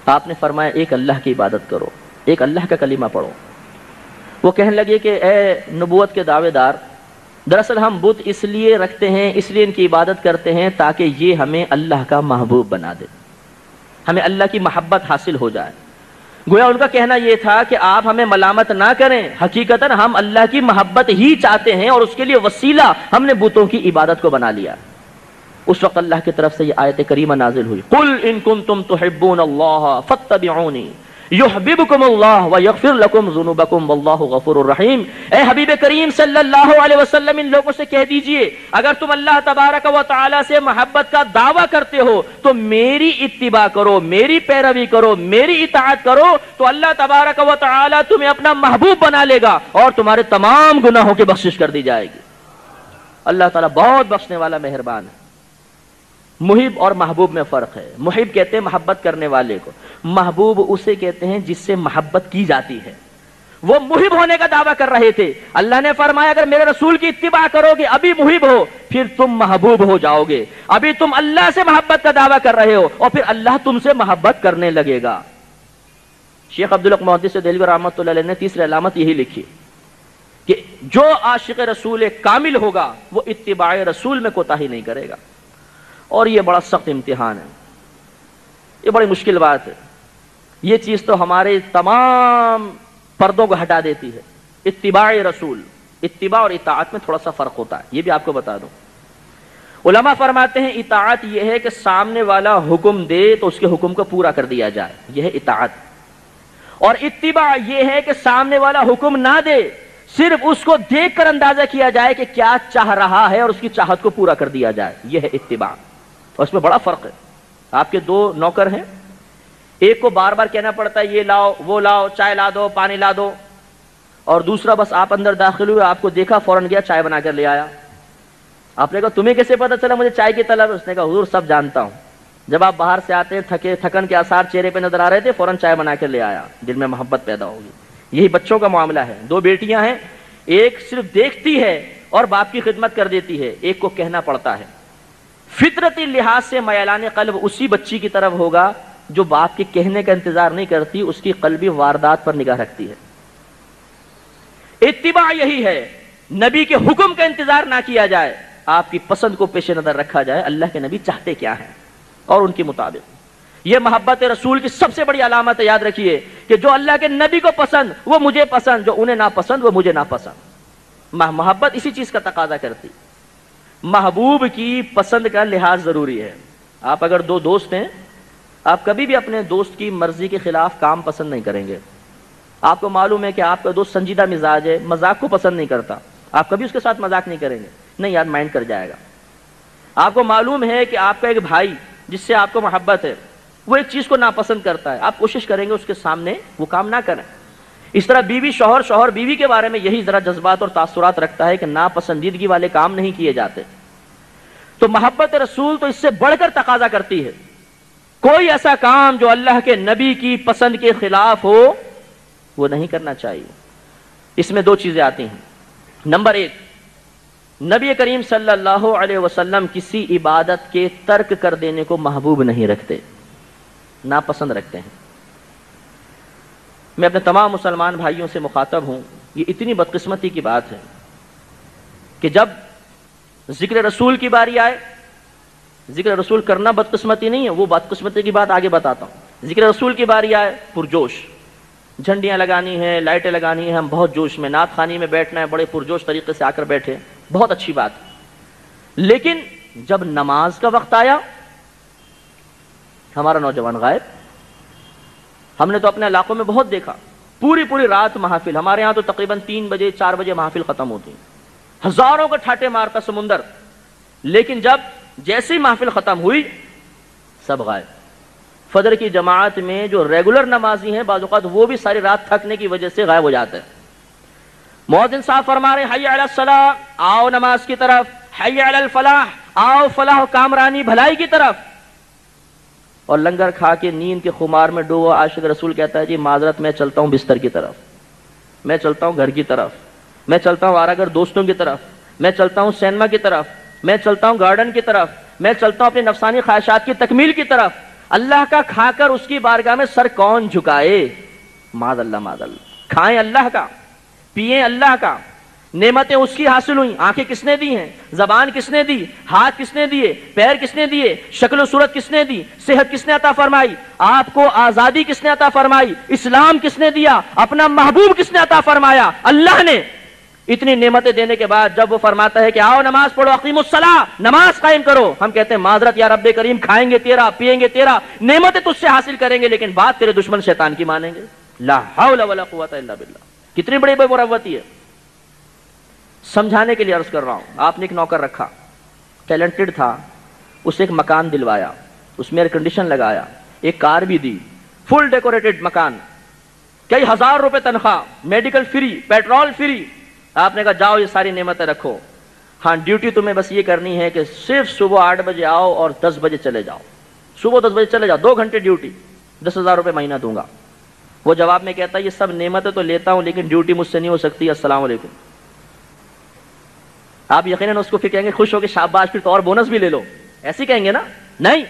آپ نے فرمایا ایک اللہ کی عبادت کرو، ایک اللہ کا کلمہ پڑھو۔ وہ کہنے لگے کہ اے نبوت کے دعوے دار، دراصل ہم بت اس لیے رکھتے ہیں، اس لیے ان کی عبادت کرتے ہیں تاکہ یہ ہمیں اللہ کا محبوب بنا دے، ہمیں اللہ کی محبت حاصل ہو جائے۔ گویا ان کا کہنا یہ تھا کہ آپ ہمیں ملامت نہ کریں، حقیقتاً ہم اللہ کی محبت ہی چاہتے ہیں اور اس کے لیے وسیلہ ہم نے بتوں کی عبادت کو بنا لیا۔ اس وقت اللہ کی طرف سے یہ آیت کریمہ نازل ہوئی، قل ان کنتم تحبون اللہ فاتبعونی یحببکم اللہ ویغفر لکم ذنوبکم واللہ غفور الرحیم۔ اے حبیب کریم صلی اللہ علیہ وسلم، ان لوگوں سے کہہ دیجئے اگر تم اللہ تبارک و تعالی سے محبت کا دعویٰ کرتے ہو تو میری اتباع کرو، میری پیروی کرو، میری اطاعت کرو، تو اللہ تبارک و تعالی تمہیں اپنا محبوب بنا لے گا اور تمہارے تمام گناہوں کی بخشش کر دی جائے گی۔ اللہ تعالیٰ بہت بخشنے والا مہربان ہے۔ محب اور محبوب میں فرق ہے۔ محب کہتے ہیں محبت کرنے والے کو، محبوب اسے کہتے ہیں جس سے محبت کی جاتی ہے۔ وہ محب ہونے کا دعویٰ کر رہے تھے. اللہ نے فرمایا اگر میرے رسول کی اتباع کرو گے ابھی محب ہو پھر تم محبوب ہو جاؤ گے. ابھی تم اللہ سے محبت کا دعویٰ کر رہے ہو اور پھر اللہ تم سے محبت کرنے لگے گا. شیخ عبدالحق محدث دہلوی رحمۃ اللہ علیہ نے تیسری علامت یہی لکھی کہ جو عاشق رسول کامل ہوگا وہ اتباع رسول میں کوتاہی نہیں کرے گا. اور یہ بڑا سخت امتحان ہے, یہ بڑی مشکل بات ہے. یہ چیز تو ہمارے تمام پردوں کو ہٹا دیتی ہے. اتباع رسول, اتباع اور اطاعت میں تھوڑا سا فرق ہوتا ہے, یہ بھی آپ کو بتا دوں. علماء فرماتے ہیں اطاعت یہ ہے کہ سامنے والا حکم دے تو اس کے حکم کو پورا کر دیا جائے, یہ ہے اطاعت. اور اتباع یہ ہے کہ سامنے والا حکم نہ دے, صرف اس کو دیکھ کر اندازہ کیا جائے کہ کیا چاہ رہا ہے اور اس کی چاہت کو پورا کر دیا جائے, یہ ہے اتباع. اور اس میں بڑا فرق ہے. آپ کے دو نوکر ہیں, ایک کو بار بار کہنا پڑتا ہے یہ لاؤ وہ لاؤ, چائے لا دو پانی لا دو, اور دوسرا بس آپ اندر داخل ہوئے, آپ کو دیکھا فوراً گیا چائے بنا کر لے آیا. آپ نے کہا تمہیں کیسے پتا چلا مجھے چائے کی طلب؟ اس نے کہا حضور سب جانتا ہوں, جب آپ باہر سے آتے تھکے تھکن کے آثار چہرے پہ نظر آ رہے تھے فوراً چائے بنا کر لے آیا, دل میں محبت پیدا ہوگی. یہی بچوں کا معاملہ ہے. دو بیٹیاں ہیں, ایک صرف دیکھتی ہے اور باپ کی خدمت کر دیتی ہے, ایک کو کہنا پڑتا ہے. فطرتی لحاظ سے میلان قلب اسی بچی کی طرف ہوگا جو باپ کے کہنے کا انتظار نہیں کرتی, اس کی قلبی واردات پر نگاہ رکھتی ہے. اتباع یہی ہے, نبی کے حکم کا انتظار نہ کیا جائے, آپ کی پسند کو پیش نظر رکھا جائے اللہ کے نبی چاہتے کیا ہیں اور ان کے مطابق. یہ محبت رسول کی سب سے بڑی علامت ہے. یاد رکھیے کہ جو اللہ کے نبی کو پسند وہ مجھے پسند, جو انہیں ناپسند وہ مجھے ناپسند. محبت اسی چیز کا تقاضا کرتی. محبوب کی پسند کا لحاظ ضروری ہے. آپ اگر دو دوست ہیں, آپ کبھی بھی اپنے دوست کی مرضی کے خلاف کام پسند نہیں کریں گے. آپ کو معلوم ہے کہ آپ کا دوست سنجیدہ مزاج ہے, مذاق کو پسند نہیں کرتا, آپ کبھی اس کے ساتھ مذاق نہیں کریں گے, نہیں یار مائنڈ کر جائے گا. آپ کو معلوم ہے کہ آپ کا ایک بھائی جس سے آپ کو محبت ہے وہ ایک چیز کو ناپسند کرتا ہے, آپ کوشش کریں گے اس کے سامنے وہ کام نہ کریں. اس طرح بیوی شوہر, شوہر بیوی کے بارے میں یہی ذرا جذبات اور تاثرات رکھتا ہے کہ ناپسندیدگی والے کام نہیں کیے جاتے. تو محبت رسول تو اس سے بڑھ کر تقاضا کرتی ہے. کوئی ایسا کام جو اللہ کے نبی کی پسند کے خلاف ہو وہ نہیں کرنا چاہیے. اس میں دو چیزیں آتی ہیں. نمبر ایک, نبی کریم صلی اللہ علیہ وسلم کسی عبادت کے ترک کر دینے کو محبوب نہیں رکھتے, ناپسند رکھتے ہیں. میں اپنے تمام مسلمان بھائیوں سے مخاطب ہوں, یہ اتنی بدقسمتی کی بات ہے کہ جب ذکر رسول کی باری آئے, ذکر رسول کرنا بدقسمتی نہیں ہے, وہ بدقسمتی کی بات آگے بتاتا ہوں. ذکر رسول کی باری آئے, پرجوش, جھنڈیاں لگانی ہیں, لائٹیں لگانی ہیں, ہم بہت جوش میں, نعت خوانی میں بیٹھنا ہے, بڑے پرجوش طریقے سے آ کر بیٹھے, بہت اچھی بات. لیکن جب نماز کا وقت آیا ہمارا نوجوان غائب. ہم نے تو اپنے علاقوں میں بہت دیکھا, پوری پوری رات محافل, ہمارے ہاں تو تقریباً 3 بجے 4 بجے محافل ختم ہوتی, ہزاروں کو ٹھاٹے مارتا سمندر. لیکن جب جیسی محفل ختم ہوئی سب غائب. فجر کی جماعت میں جو ریگولر نمازی ہیں بعض اوقات وہ بھی ساری رات تھکنے کی وجہ سے غائب ہو جاتے ہیں. مؤذن صاحب فرما رہے ہیں حی علی الصلاۃ, آؤ نماز کی طرف, حی علی الفلاح, آؤ فلاح و کامرانی بھلائی کی طرف. اور لنگر کھا کے نیند کے خمار میں ڈوبا عاشق رسول کہتا ہے جی معذرت میں چلتا ہوں بستر کی طرف, میں چلتا ہوں گھر کی طرف, میں چلتا ہوں آراگر دوستوں کی طرف, میں چلتا ہوں سینما کی طرف, میں چلتا ہوں گارڈن کی طرف, میں چلتا ہوں اپنی نفسانی خواہشات کی تکمیل کی طرف. اللہ کا کھا کر اس کی بارگاہ میں سر کون جھکائے؟ معاذ اللہ معاذ اللہ. کھائیں اللہ کا, پیئیں اللہ کا, نعمتیں اس کی حاصل ہوئیں. آنکھیں کس نے دی ہیں؟ زبان کس نے دی؟ ہاتھ کس نے دیے؟ پیر کس نے دیے؟ شکل و صورت کس نے دی؟ صحت کس نے عطا فرمائی؟ آپ کو آزادی کس نے عطا فرمائی؟ اسلام کس نے دیا؟ اپنا محبوب کس نے عطا فرمایا؟ اللہ نے. اتنی نعمتیں دینے کے بعد جب وہ فرماتا ہے کہ آؤ نماز پڑھو, اقیموا الصلاۃ, نماز قائم کرو, ہم کہتے ہیں معذرت یا رب کریم, کھائیں گے تیرا, پیئیں گے تیرا, نعمتیں تجھ سے حاصل کریں گے, لیکن بات تیرے دشمن شیطان کی مانیں گے. لا حول ولا قوت الا باللہ. کتنی بڑی بے مروتی ہے. سمجھانے کے لیے عرض کر رہا ہوں. آپ نے ایک نوکر رکھا, ٹیلنٹڈ تھا, اسے ایک مکان دلوایا, اس میں ایئر کنڈیشن لگایا, ایک کار بھی دی, فل ڈیکوریٹڈ مکان, کئی ہزار روپے تنخواہ, میڈیکل فری, پیٹرول فری. آپ نے کہا جاؤ یہ ساری نعمتیں رکھو, ہاں ڈیوٹی تمہیں بس یہ کرنی ہے کہ صرف صبح 8 بجے آؤ اور 10 بجے چلے جاؤ. صبح 10 بجے چلے جاؤ, 2 گھنٹے ڈیوٹی, 10,000 روپے مہینہ دوں گا. وہ جواب میں کہتا ہے یہ سب نعمتیں تو لیتا ہوں لیکن ڈیوٹی مجھ سے نہیں ہو سکتی، السلام علیکم۔ آپ یقیناً اس کو پھر کہیں گے خوش ہو کے شاباش پھر تو اور بونس بھی لے لو، ایسے کہیں گے نا؟ نہیں،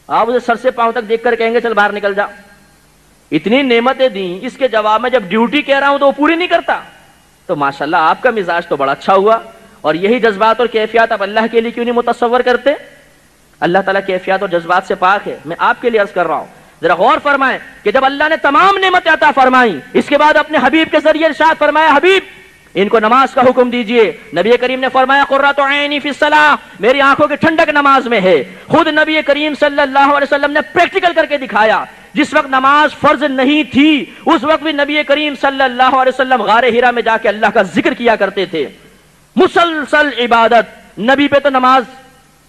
آپ اسے سر سے پاؤں تک دیکھ کر کہیں گے چل باہر نکل جا، اتنی نعمتیں دیں، اس کے جواب میں جب ڈیوٹی کہہ رہا ہوں تو وہ پوری نہیں کرتا، تو ماشاءاللہ آپ کا مزاج تو بڑا اچھا ہوا۔ اور یہی جذبات اور کیفیات آپ اللہ کے لیے کیوں نہیں متصور کرتے؟ اللہ تعالیٰ کیفیات اور جذبات سے پاک ہے۔ میں آپ کے لیے عرض کر رہا ہوں، ذرا غور فرمائیں کہ جب اللہ نے تمام نعمتیں عطا فرمائیں، اس کے بعد اپنے حبیب کے ذریعے ارشاد فرمایا حبیب ان کو نماز کا حکم دیجئے۔ نبی کریم نے فرمایا قرۃ عینی فی الصلاۃ، میری آنکھوں کی ٹھنڈک نماز میں ہے۔ خود نبی کریم صلی اللہ علیہ وسلم نے پریکٹیکل کر کے دکھایا، جس وقت نماز فرض نہیں تھی اس وقت بھی نبی کریم صلی اللہ علیہ وسلم غار حرا میں جا کے اللہ کا ذکر کیا کرتے تھے، مسلسل عبادت۔ نبی پہ تو نماز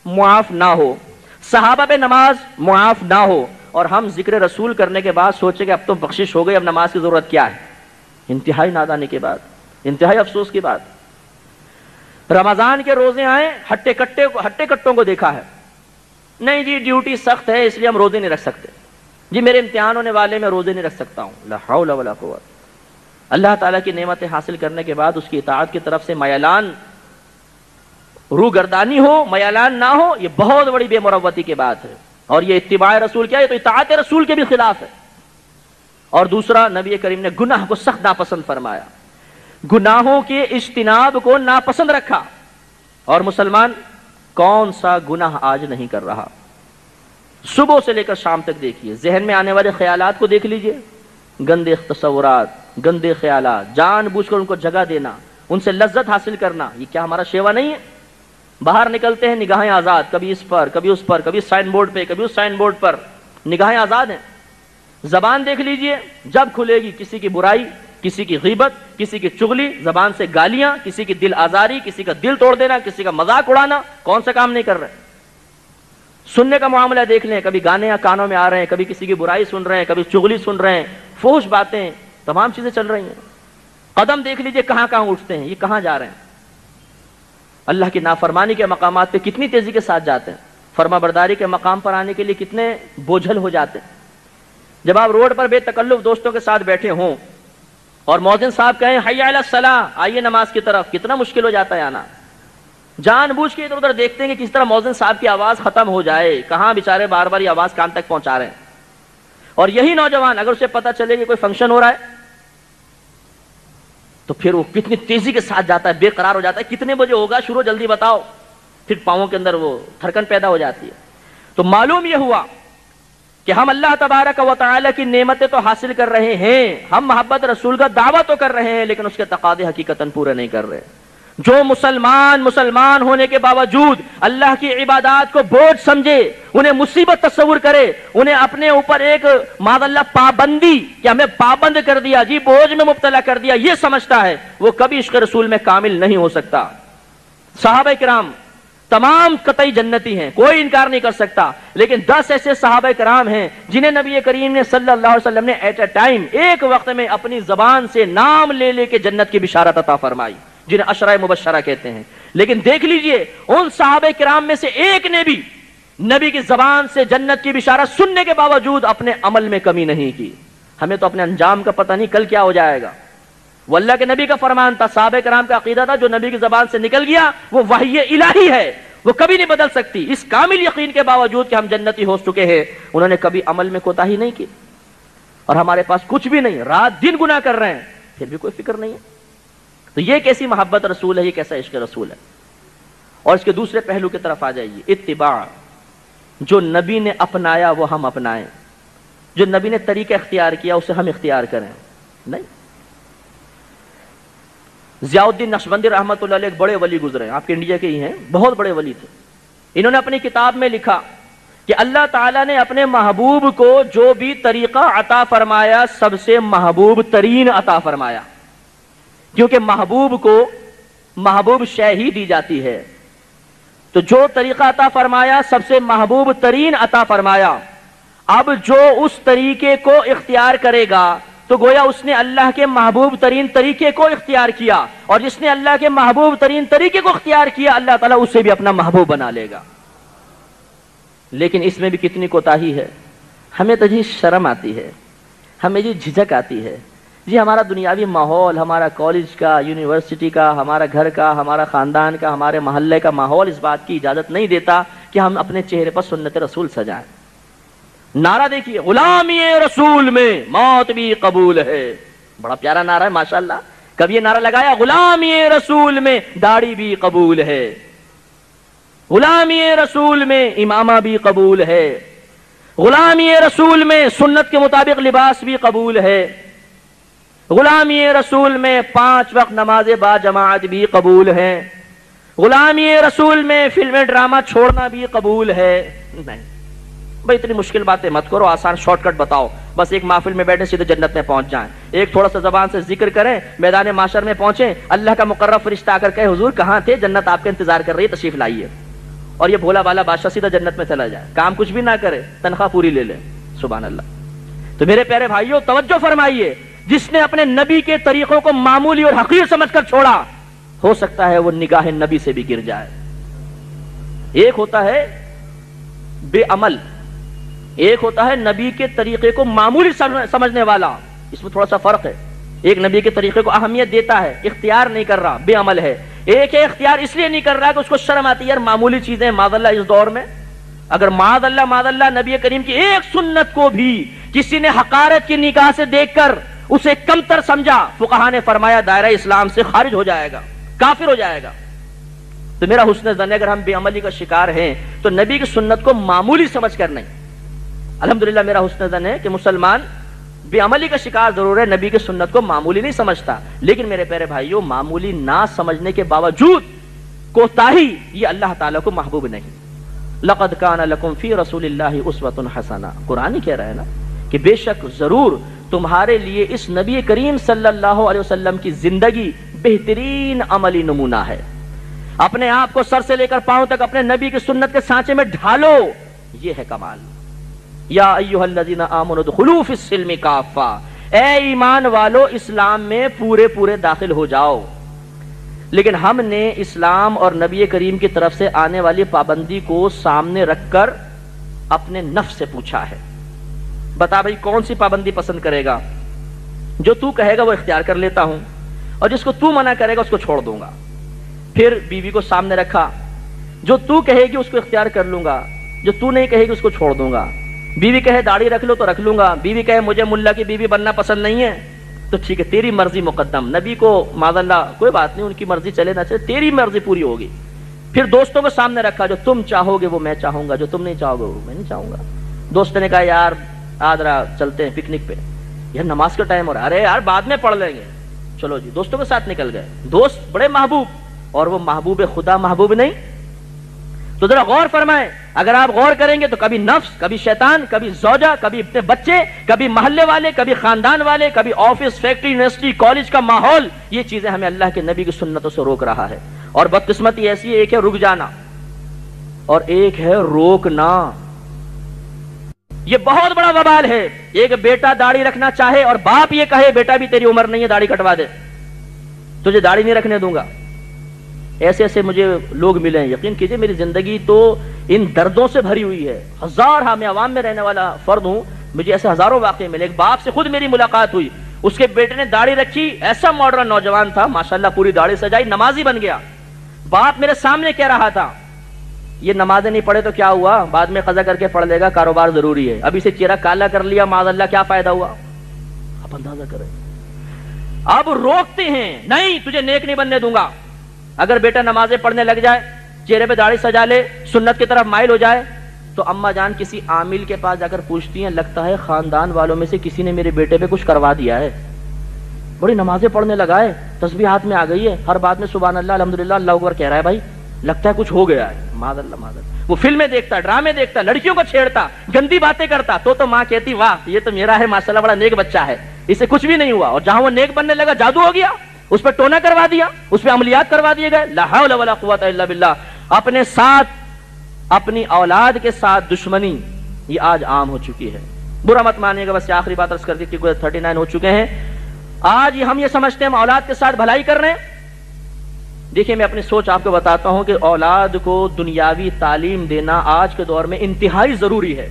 معاف نہ ہو، صحابہ پہ نماز معاف نہ ہو، اور ہم ذکر رسول کرنے کے بعد سوچے کہ اب تو بخشش ہو گئی، اب نماز کی ضرورت کیا ہے؟ انتہائی نادانی کی بات، انتہائی افسوس کی بات۔ رمضان کے روزے آئے، ہٹے کٹوں کو دیکھا ہے، نہیں جی ڈیوٹی سخت ہے اس لیے ہم روزے نہیں رکھ سکتے، جی میرے امتحان ہونے والے میں روزے نہیں رکھ سکتا ہوں۔ لا حول ولا قوت۔ اللہ تعالیٰ کی نعمتیں حاصل کرنے کے بعد اس کی اطاعت کی طرف سے میلان، روگردانی ہو، میلان نہ ہو، یہ بہت بڑی بے مروتی کی بات ہے، اور یہ اتباع رسول کیا ہے؟ یہ تو اطاعت رسول کے بھی خلاف ہے۔ اور دوسرا، نبی کریم نے گناہ کو سخت ناپسند فرمایا، گناہوں کے اجتناب کو ناپسند رکھا، اور مسلمان کون سا گناہ آج نہیں کر رہا؟ صبح سے لے کر شام تک دیکھیے، ذہن میں آنے والے خیالات کو دیکھ لیجئے، گندے تصورات، گندے خیالات، جان بوجھ کر ان کو جگہ دینا، ان سے لذت حاصل کرنا، یہ کیا ہمارا شیوا نہیں ہے؟ باہر نکلتے ہیں نگاہیں آزاد، کبھی اس پر کبھی اس پر، کبھی سائن بورڈ پہ کبھی اس سائن بورڈ پر، نگاہیں آزاد ہیں۔ زبان دیکھ لیجئے، جب کھلے گی کسی کی برائی، کسی کی غیبت، کسی کی چغلی، زبان سے گالیاں، کسی کی دل آزاری، کسی کا دل توڑ دینا، کسی کا مذاق اڑانا، کون سا کام نہیں کر رہے؟ سننے کا معاملہ دیکھ لیں، کبھی گانے یا کانوں میں آ رہے ہیں، کبھی کسی کی برائی سن رہے ہیں، کبھی چغلی سن رہے ہیں، فحش باتیں، تمام چیزیں چل رہی ہیں۔ قدم دیکھ لیجئے کہاں کہاں اٹھتے ہیں، یہ کہاں جا رہے ہیں؟ اللہ کی نافرمانی کے مقامات پہ کتنی تیزی کے ساتھ جاتے ہیں، فرما برداری کے مقام پر آنے کے لیے کتنے بوجھل ہو جاتے ہیں۔ جب آپ روڈ پر بے تکلف دوستوں کے ساتھ بیٹھے ہوں اور مؤذن صاحب کہیں حی علی الصلاۃ، آئیے نماز کی طرف، کتنا مشکل ہو جاتا ہے آنا۔ جان بوجھ کے ادھر ادھر دیکھتے ہیں کہ کس طرح مؤذن صاحب کی آواز ختم ہو جائے، کہاں بیچارے بار بار یہ آواز کان تک پہنچا رہے ہیں۔ اور یہی نوجوان اگر اسے پتہ چلے کہ کوئی فنکشن ہو رہا ہے تو پھر وہ کتنی تیزی کے ساتھ جاتا ہے، بے قرار ہو جاتا ہے، کتنے بجے ہوگا شروع، جلدی بتاؤ، پھر پاؤں کے اندر وہ دھڑکن پیدا ہو جاتی ہے۔ تو معلوم یہ ہوا کہ ہم اللہ تبارک و تعالی کی نعمتیں تو حاصل کر رہے ہیں، ہم محبت رسول کا دعویٰ تو کر رہے ہیں، لیکن اس کے تقاضے حقیقتاً پورے نہیں کر رہے۔ جو مسلمان ہونے کے باوجود اللہ کی عبادات کو بوجھ سمجھے، انہیں مصیبت تصور کرے، انہیں اپنے اوپر ایک معاذ اللہ پابندی کہ ہمیں پابند کر دیا، جی بوجھ میں مبتلا کر دیا، یہ سمجھتا ہے، وہ کبھی عشق رسول میں کامل نہیں ہو سکتا۔ صحابہ کرام تمام قطعی جنتی ہیں، کوئی انکار نہیں کر سکتا، لیکن 10 ایسے صحابہ کرام ہیں جنہیں نبی کریم نے صلی اللہ علیہ وسلم نے ایٹ اے ٹائم، ایک وقت میں اپنی زبان سے نام لے لے کے جنت کی بشارت عطا فرمائی، جنہیں عشرہ مبشرہ کہتے ہیں۔ لیکن دیکھ لیجئے ان صحابہ کرام میں سے ایک نے بھی نبی کی زبان سے جنت کی بشارت سننے کے باوجود اپنے عمل میں کمی نہیں کی۔ ہمیں تو اپنے انجام کا پتہ نہیں کل کیا ہو جائے گا، وہ اللہ کے نبی کا فرمان تھا، صحابہ کرام کا عقیدہ تھا، جو نبی کی زبان سے نکل گیا وہ وحی الہی ہے، وہ کبھی نہیں بدل سکتی۔ اس کامل یقین کے باوجود کہ ہم جنتی ہو چکے ہیں، انہوں نے کبھی عمل میں کوتاہی نہیں کی، اور ہمارے پاس کچھ بھی نہیں، رات دن گناہ کر رہے ہیں پھر بھی کوئی فکر نہیں ہے۔ تو یہ کیسی محبت رسول ہے، یہ کیسا عشق رسول ہے؟ اور اس کے دوسرے پہلو کی طرف آ جائیے، اتباع۔ جو نبی نے اپنایا وہ ہم اپنائیں، جو نبی نے طریقہ اختیار کیا اسے ہم اختیار کریں، نہیں۔ ضیاء الدین نقشبندی رحمۃ اللہ علیہ ایک بڑے ولی گزرے ہیں، آپ کے انڈیا کے ہی ہیں، بہت بڑے ولی تھے۔ انہوں نے اپنی کتاب میں لکھا کہ اللہ تعالیٰ نے اپنے محبوب کو جو بھی طریقہ عطا فرمایا سب سے محبوب ترین عطا فرمایا، کیونکہ محبوب کو محبوب شے ہی دی جاتی ہے، تو جو طریقہ عطا فرمایا سب سے محبوب ترین عطا فرمایا۔ اب جو اس طریقے کو اختیار کرے گا تو گویا اس نے اللہ کے محبوب ترین طریقے کو اختیار کیا، اور جس نے اللہ کے محبوب ترین طریقے کو اختیار کیا اللہ تعالیٰ اسے بھی اپنا محبوب بنا لے گا۔ لیکن اس میں بھی کتنی کوتاہی ہے، ہمیں تو جی شرم آتی ہے ہمیں جی جھجک آتی ہے جی ہمارا دنیاوی ماحول، ہمارا کالج کا، یونیورسٹی کا، ہمارا گھر کا، ہمارا خاندان کا، ہمارے محلے کا ماحول اس بات کی اجازت نہیں دیتا کہ ہم اپنے چہرے پر سنت رسول سجائیں۔ نعرہ دیکھیے، غلامی رسول میں موت بھی قبول ہے، بڑا پیارا نعرہ ہے ماشاءاللہ۔ کبھی یہ نعرہ لگایا، غلامی رسول میں داڑھی بھی قبول ہے، غلامی رسول میں امامہ بھی قبول ہے، غلامی رسول میں سنت کے مطابق لباس بھی قبول ہے، غلامی رسول میں 5 وقت نماز با جماعت بھی قبول ہے، غلامی رسول میں فلم ڈرامہ چھوڑنا بھی قبول ہے۔ نہیں بھائی، اتنی مشکل باتیں مت کرو، آسان شارٹ کٹ بتاؤ، بس ایک محفل میں بیٹھے سیدھے جنت میں پہنچ جائیں، ایک تھوڑا سا زبان سے ذکر کریں، میدان معاشر میں پہنچیں، اللہ کا مقرب فرشتہ آ کر کہے حضور کہاں تھے، جنت آپ کا انتظار کر رہی ہے، تشریف لائیے، اور یہ بھولا بالا بادشاہ سیدھا جنت میں چلا جائے، کام کچھ بھی نہ کرے، تنخواہ پوری لے لے۔ سبحان اللہ۔ تو میرے پیارے بھائیوں توجہ فرمائیے، جس نے اپنے نبی کے طریقوں کو معمولی اور حقیر سمجھ کر چھوڑا، ہو سکتا ہے وہ نگاہ نبی سے بھی گر جائے۔ ایک ہوتا ہے بے عمل، ایک ہوتا ہے نبی کے طریقے کو معمولی سمجھنے والا، اس میں تھوڑا سا فرق ہے۔ ایک نبی کے طریقے کو اہمیت دیتا ہے، اختیار نہیں کر رہا، بے عمل ہے۔ ایک ہے اختیار اس لیے نہیں کر رہا کہ اس کو شرم آتی ہے، یار معمولی چیزیں معاذ اللہ اس دور میں، اگر معاذ اللہ نبی کریم کی ایک سنت کو بھی کسی نے حقارت کی نگاہ سے دیکھ کر اسے کمتر سمجھا، فقہا نے فرمایا دائرہ اسلام سے خارج ہو جائے گا، کافر ہو جائے گا۔ تو میرا حسن ظن ہے اگر ہم بے عملی کا شکار ہیں تو نبی کی سنت کو معمولی سمجھ کر نہیں۔ الحمدللہ میرا حسن ظن ہے کہ مسلمان بے عملی کا شکار ضرور ہے، نبی کی سنت کو معمولی نہیں سمجھتا، لیکن میرے پیارے بھائیوں معمولی نہ سمجھنے کے باوجود کوتاہی یہ اللہ تعالیٰ کو محبوب نہیں۔ لقد کان لکم فی رسول اللہ اسوۃ حسنہ، قرآن ہی کہہ رہا ہے نا کہ بے شک ضرور تمہارے لیے اس نبی کریم صلی اللہ علیہ وسلم کی زندگی بہترین عملی نمونہ ہے۔ اپنے آپ کو سر سے لے کر پاؤں تک اپنے نبی کی سنت کے سانچے میں ڈھالو، یہ ہے کمال۔ یا ایھا الذین آمنوا ادخلوا فی السلم کافہ، اے ایمان والو اسلام میں پورے داخل ہو جاؤ۔ لیکن ہم نے اسلام اور نبی کریم کی طرف سے آنے والی پابندی کو سامنے رکھ کر اپنے نفس سے پوچھا ہے، بتا بھائی کون سی پابندی پسند کرے گا؟ جو تو کہے گا وہ اختیار کر لیتا ہوں، اور جس کو تو منع کرے گا اس کو چھوڑ دوں گا۔ پھر بیوی کو سامنے رکھا، جو تو کہے گی اس کو اختیار کر لوں گا، جو تو نہیں کہے گی اس کو چھوڑ دوں گا۔ بیوی کہے داڑھی رکھ لو تو رکھ لوں گا، بیوی کہے مجھے ملا کی بیوی بننا پسند نہیں ہے تو ٹھیک ہے تیری مرضی مقدم۔ نبی کو معاذ اللہ کوئی بات نہیں، ان کی مرضی چلے نہ چلے، تیری مرضی پوری ہوگی۔ پھر دوستوں کو سامنے رکھا، جو تم چاہو گے وہ میں چاہوں گا، جو تم نہیں چاہو گے وہ میں نہیں چاہوں گا۔ دوست نے کہا یار آج رات چلتے ہیں پکنک پہ، یار نماز کا ٹائم ہو رہا ہے، ارے یار بعد میں پڑھ لیں گے، چلو جی دوستوں کے ساتھ نکل گئے۔ دوست بڑے محبوب، اور وہ محبوب خدا محبوب نہیں۔ تو ذرا غور فرمائیں، اگر آپ غور کریں گے تو کبھی نفس، کبھی شیطان، کبھی زوجہ، کبھی اپنے بچے، کبھی محلے والے، کبھی خاندان والے، کبھی آفس، فیکٹری، یونیورسٹی، کالج کا ماحول، یہ چیزیں ہمیں اللہ کے نبی کی سنتوں سے روک رہا ہے۔ اور بدقسمتی ایسی ہے، ایک ہے رک جانا اور ایک ہے روکنا۔ یہ بہت بڑا وبال ہے۔ ایک بیٹا داڑھی رکھنا چاہے اور باپ یہ کہے بیٹا بھی تیری عمر نہیں ہے داڑھی کٹوا دے، تجھے داڑھی نہیں رکھنے دوں گا۔ ایسے ایسے مجھے لوگ ملے ہیں، یقین کیجئے میری زندگی تو ان دردوں سے بھری ہوئی ہے، ہزار میں عوام میں رہنے والا فرد ہوں، مجھے ایسے ہزاروں واقعے ملے۔ ایک باپ سے خود میری ملاقات ہوئی، اس کے بیٹے نے داڑھی رکھی، ایسا ماڈرن نوجوان تھا ماشاءاللہ، پوری داڑھی سجائی، نمازی بن گیا۔ باپ میرے سامنے کہہ رہا تھا یہ نمازیں نہیں پڑھے تو کیا ہوا، بعد میں قضا کر کے پڑھ لے گا، کاروبار ضروری ہے، ابھی سے چہرہ کالا کر لیا معاذ اللہ کیا فائدہ ہوا؟ آپ اندازہ کریں۔ اب روکتے ہیں، نہیں تجھے نیک نہیں بننے دوں گا۔ اگر بیٹا نمازیں پڑھنے لگ جائے، چہرے پہ داڑھی سجا لے، سنت کی طرف مائل ہو جائے، تو اماں جان کسی عامل کے پاس جا کر پوچھتی ہیں لگتا ہے خاندان والوں میں سے کسی نے میرے بیٹے پہ کچھ کروا دیا ہے، بڑی نمازیں پڑھنے لگا ہے، تسبیح ہاتھ میں آ گئی ہے، ہر بات میں سبحان اللہ الحمدللہ اللہ اکبر کہہ رہا ہے، بھائی لگتا ہے کچھ ہو گیا ہے۔ معاذ اللہ معاذ اللہ، وہ فلمیں دیکھتا، ڈرامے دیکھتا، لڑکیوں کو چھیڑتا، گندی باتیں کرتا، تو ماں کہتی واہ یہ تو میرا ہے ماشاءاللہ بڑا نیک بچہ ہے، اسے کچھ بھی نہیں ہوا، اور جہاں وہ نیک بننے لگا جادو ہو گیا، اس پہ ٹونا کروا دیا، اس پہ عملیات کروا دیے گئے۔ لا حول ولا قوت الا باللہ۔ اپنے ساتھ، اپنی اولاد کے ساتھ دشمنی یہ آج عام ہو چکی ہے۔ برا مت مانیے گا، بس آخری بات عرض کر دی کہ 39 ہو چکے ہیں۔ آج ہم یہ سمجھتے ہیں ہم اولاد کے ساتھ بھلائی کر رہے ہیں۔ دیکھیں میں اپنی سوچ آپ کو بتاتا ہوں کہ اولاد کو دنیاوی تعلیم دینا آج کے دور میں انتہائی ضروری ہے،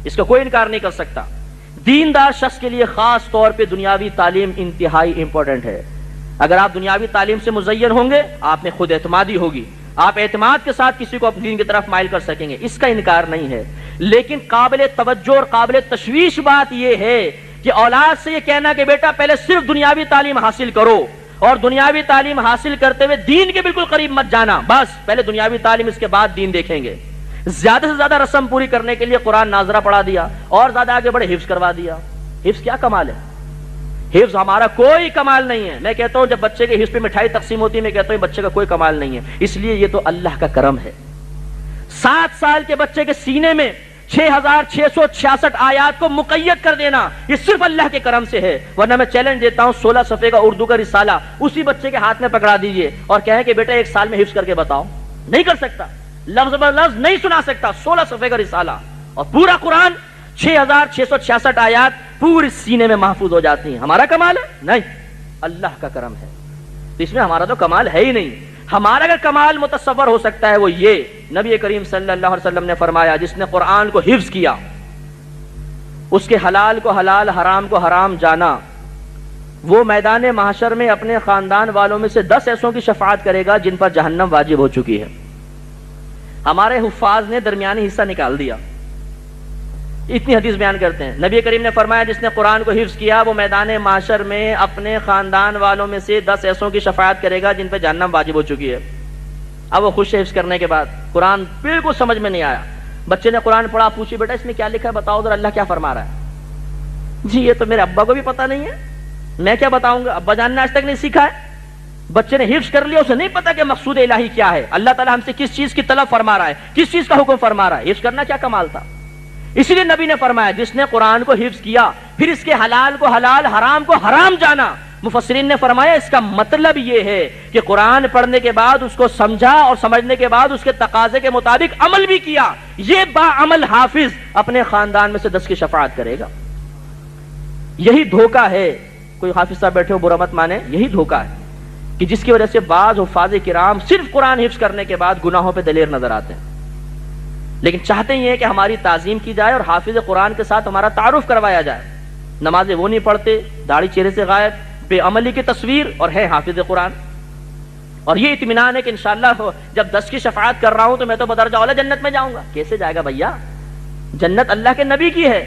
اس کا کوئی انکار نہیں کر سکتا۔ دیندار شخص کے لیے خاص طور پہ دنیاوی تعلیم انتہائی امپورٹنٹ ہے۔ اگر آپ دنیاوی تعلیم سے مزین ہوں گے، آپ میں خود اعتمادی ہوگی، آپ اعتماد کے ساتھ کسی کو اپنے دین کی طرف مائل کر سکیں گے، اس کا انکار نہیں ہے۔ لیکن قابل توجہ اور قابل تشویش بات یہ ہے کہ اولاد سے یہ کہنا کہ بیٹا پہلے صرف دنیاوی تعلیم حاصل کرو، اور دنیاوی تعلیم حاصل کرتے ہوئے دین کے بالکل قریب مت جانا، بس پہلے دنیاوی تعلیم اس کے بعد دین دیکھیں گے۔ زیادہ سے زیادہ رسم پوری کرنے کے لیے قرآن ناظرہ پڑھا دیا، اور زیادہ آگے بڑے حفظ کروا دیا۔ حفظ کیا کمال ہے؟ حفظ ہمارا کوئی کمال نہیں ہے۔ میں کہتا ہوں جب بچے کے حفظ پہ مٹھائی تقسیم ہوتی ہے، میں کہتا ہوں بچے کا کوئی کمال نہیں ہے، اس لیے یہ تو اللہ کا کرم ہے۔ 7 سال کے بچے کے سینے میں 6666 آیات کو مقید کر دینا، یہ صرف اللہ کے کرم سے ہے۔ ورنہ میں چیلنج دیتا ہوں 16 صفحے کا اردو کا رسالہ اسی بچے کے ہاتھ میں پکڑا دیجئے اور کہیں کہ بیٹا 1 سال میں حفظ کر کے بتاؤ، نہیں کر سکتا، لفظ بر لفظ نہیں سنا سکتا۔ 16 صفحے کا رسالہ اور پورا قرآن 6666 آیات پوری سینے میں محفوظ ہو جاتی ہیں۔ ہمارا کمال ہے؟ نہیں، اللہ کا کرم ہے۔ تو اس میں ہمارا تو کمال ہے ہی نہیں۔ ہمارا اگر کمال متصور ہو سکتا ہے وہ یہ، نبی کریم صلی اللہ علیہ وسلم نے فرمایا جس نے قرآن کو حفظ کیا، اس کے حلال کو حلال، حرام کو حرام جانا، وہ میدان محشر میں اپنے خاندان والوں میں سے 10 ایسوں کی شفاعت کرے گا جن پر جہنم واجب ہو چکی ہے۔ ہمارے حفاظ نے درمیانی حصہ نکال دیا، اتنی حدیث بیان کرتے ہیں۔ نبی کریم نے فرمایا جس نے قرآن کو حفظ کیا وہ میدان محشر میں اپنے خاندان والوں میں سے 10 ایسوں کی شفاعت کرے گا جن پہ جہنم واجب ہو چکی ہے۔ اب وہ خوش حفظ کرنے کے بعد قرآن بالکل سمجھ میں نہیں آیا، بچے نے قرآن پڑھا، پوچھی بیٹا اس میں کیا لکھا ہے بتاؤ ذرا، اللہ کیا فرما رہا ہے؟ جی یہ تو میرے ابا کو بھی پتہ نہیں ہے، میں کیا بتاؤں گا، ابا جان نے آج تک نہیں سیکھا ہے۔ بچے نے حفظ کر لیا، اسے نہیں پتا کہ مقصود الہی کیا ہے، اللہ تعالیٰ ہم سے کس چیز کی طلب فرما رہا ہے، کس چیز کا حکم فرما رہا ہے۔ حفظ کرنا کیا کمال تھا۔ اسی لیے نبی نے فرمایا جس نے قرآن کو حفظ کیا پھر اس کے حلال کو حلال، حرام کو حرام جانا۔ مفسرین نے فرمایا اس کا مطلب یہ ہے کہ قرآن پڑھنے کے بعد اس کو سمجھا اور سمجھنے کے بعد اس کے تقاضے کے مطابق عمل بھی کیا، یہ باعمل حافظ اپنے خاندان میں سے 10 کی شفاعت کرے گا۔ یہی دھوکہ ہے، کوئی حافظ صاحب بیٹھے ہو برا مت مانے، یہی دھوکہ ہے کہ جس کی وجہ سے بعض حفاظ کرام صرف قرآن حفظ کرنے کے بعد گناہوں پہ دلیر نظر آتے ہیں، لیکن چاہتے ہی ہیں کہ ہماری تعظیم کی جائے اور حافظ قرآن کے ساتھ ہمارا تعارف کروایا جائے۔ نمازیں وہ نہیں پڑھتے، داڑھی چہرے سے غائب، بے عملی کی تصویر، اور ہے حافظ قرآن۔ اور یہ اطمینان ہے کہ انشاءاللہ جب 10 کی شفاعت کر رہا ہوں تو میں تو بدرجہ اولا جنت میں جاؤں گا۔ کیسے جائے گا بھیا؟ جنت اللہ کے نبی کی ہے،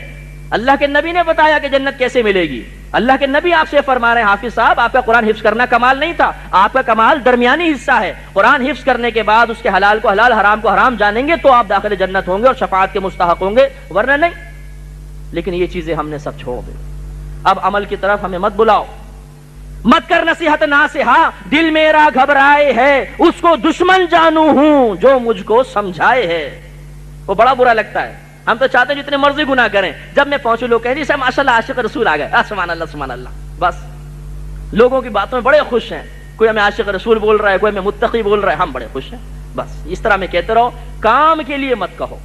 اللہ کے نبی نے بتایا کہ جنت کیسے ملے گی۔ اللہ کے نبی آپ سے فرما رہے ہیں حافظ صاحب آپ کا قرآن حفظ کرنا کمال نہیں تھا، آپ کا کمال درمیانی حصہ ہے۔ قرآن حفظ کرنے کے بعد اس کے حلال کو حلال، حرام کو حرام جانیں گے تو آپ داخل جنت ہوں گے اور شفاعت کے مستحق ہوں گے، ورنہ نہیں۔ لیکن یہ چیزیں ہم نے سب چھوڑ دی۔ اب عمل کی طرف ہمیں مت بلاؤ، مت کر نصیحت ناصحہ، دل میرا گھبرائے ہے اس کو دشمن جانوں ہوں جو مجھ کو سمجھائے ہے۔ وہ بڑا برا لگتا ہے، ہم تو چاہتے ہیں جتنے مرضی گناہ کریں، جب میں پہنچوں لوگ کہیں جی صاحب ماشاءاللہ عاشق رسول آ گئے، سبحان اللہ سبحان اللہ، بس لوگوں کی باتوں میں بڑے خوش ہیں، کوئی ہمیں عاشق رسول بول رہا ہے، کوئی ہمیں متقی بول رہا ہے، ہم بڑے خوش ہیں۔ بس اس طرح میں کہتے رہو، کام کے لیے مت کہو،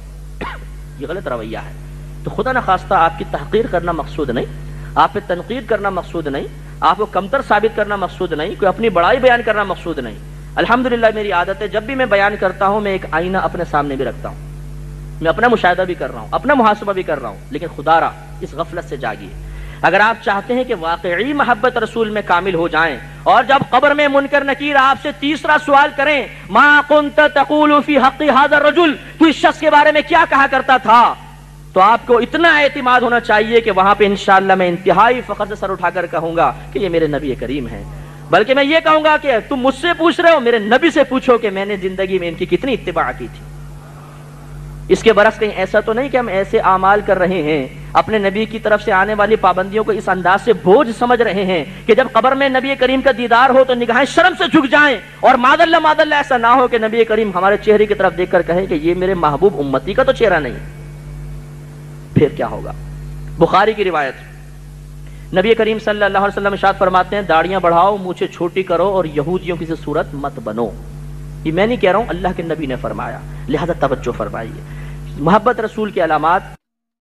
یہ غلط رویہ ہے۔ تو خدا نخواستہ آپ کی تحقیر کرنا مقصود نہیں، آپ پہ تنقید کرنا مقصود نہیں، آپ کو کمتر ثابت کرنا مقصود نہیں، کوئی اپنی بڑائی بیان کرنا مقصود نہیں۔ الحمدللہ میری عادت ہے جب بھی میں بیان کرتا ہوں میں ایک آئینہ اپنے سامنے بھی رکھتا ہوں، میں اپنا مشاہدہ بھی کر رہا ہوں، اپنا محاسبہ بھی کر رہا ہوں، لیکن خدا را اس غفلت سے جاگیے۔ اگر آپ چاہتے ہیں کہ واقعی محبت رسول میں کامل ہو جائیں اور جب قبر میں منکر نکیر آپ سے تیسرا سوال کریں ما كنت تقول فی حق هذا الرجل، تو اس شخص کے بارے میں کیا کہا کرتا تھا، تو آپ کو اتنا اعتماد ہونا چاہیے کہ وہاں پہ انشاءاللہ میں انتہائی فخر سے سر اٹھا کر کہوں گا کہ یہ میرے نبی کریم ہیں، بلکہ میں یہ کہوں گا کہ تم مجھ سے پوچھ رہے ہو، میرے نبی سے پوچھو کہ میں نے زندگی میں ان کی کتنی اتباع کی تھی۔ اس کے برعکس کہیں ایسا تو نہیں کہ ہم ایسے اعمال کر رہے ہیں، اپنے نبی کی طرف سے آنے والی پابندیوں کو اس انداز سے بوجھ سمجھ رہے ہیں کہ جب قبر میں نبی کریم کا دیدار ہو تو نگاہیں شرم سے جھک جائیں، اور معاذ اللہ ایسا نہ ہو کہ نبی کریم ہمارے چہرے کی طرف دیکھ کر کہیں کہ یہ میرے محبوب امتی کا تو چہرہ نہیں، پھر کیا ہوگا؟ بخاری کی روایت، نبی کریم صلی اللہ علیہ وسلم ارشاد فرماتے ہیں داڑیاں بڑھاؤ، مونچھیں چھوٹی کرو اور یہودیوں کی صورت مت بنو۔ یہ میں نہیں کہہ رہا ہوں، اللہ کے نبی نے فرمایا، لہذا توجہ فرمائیے۔ محبت رسول کی علامات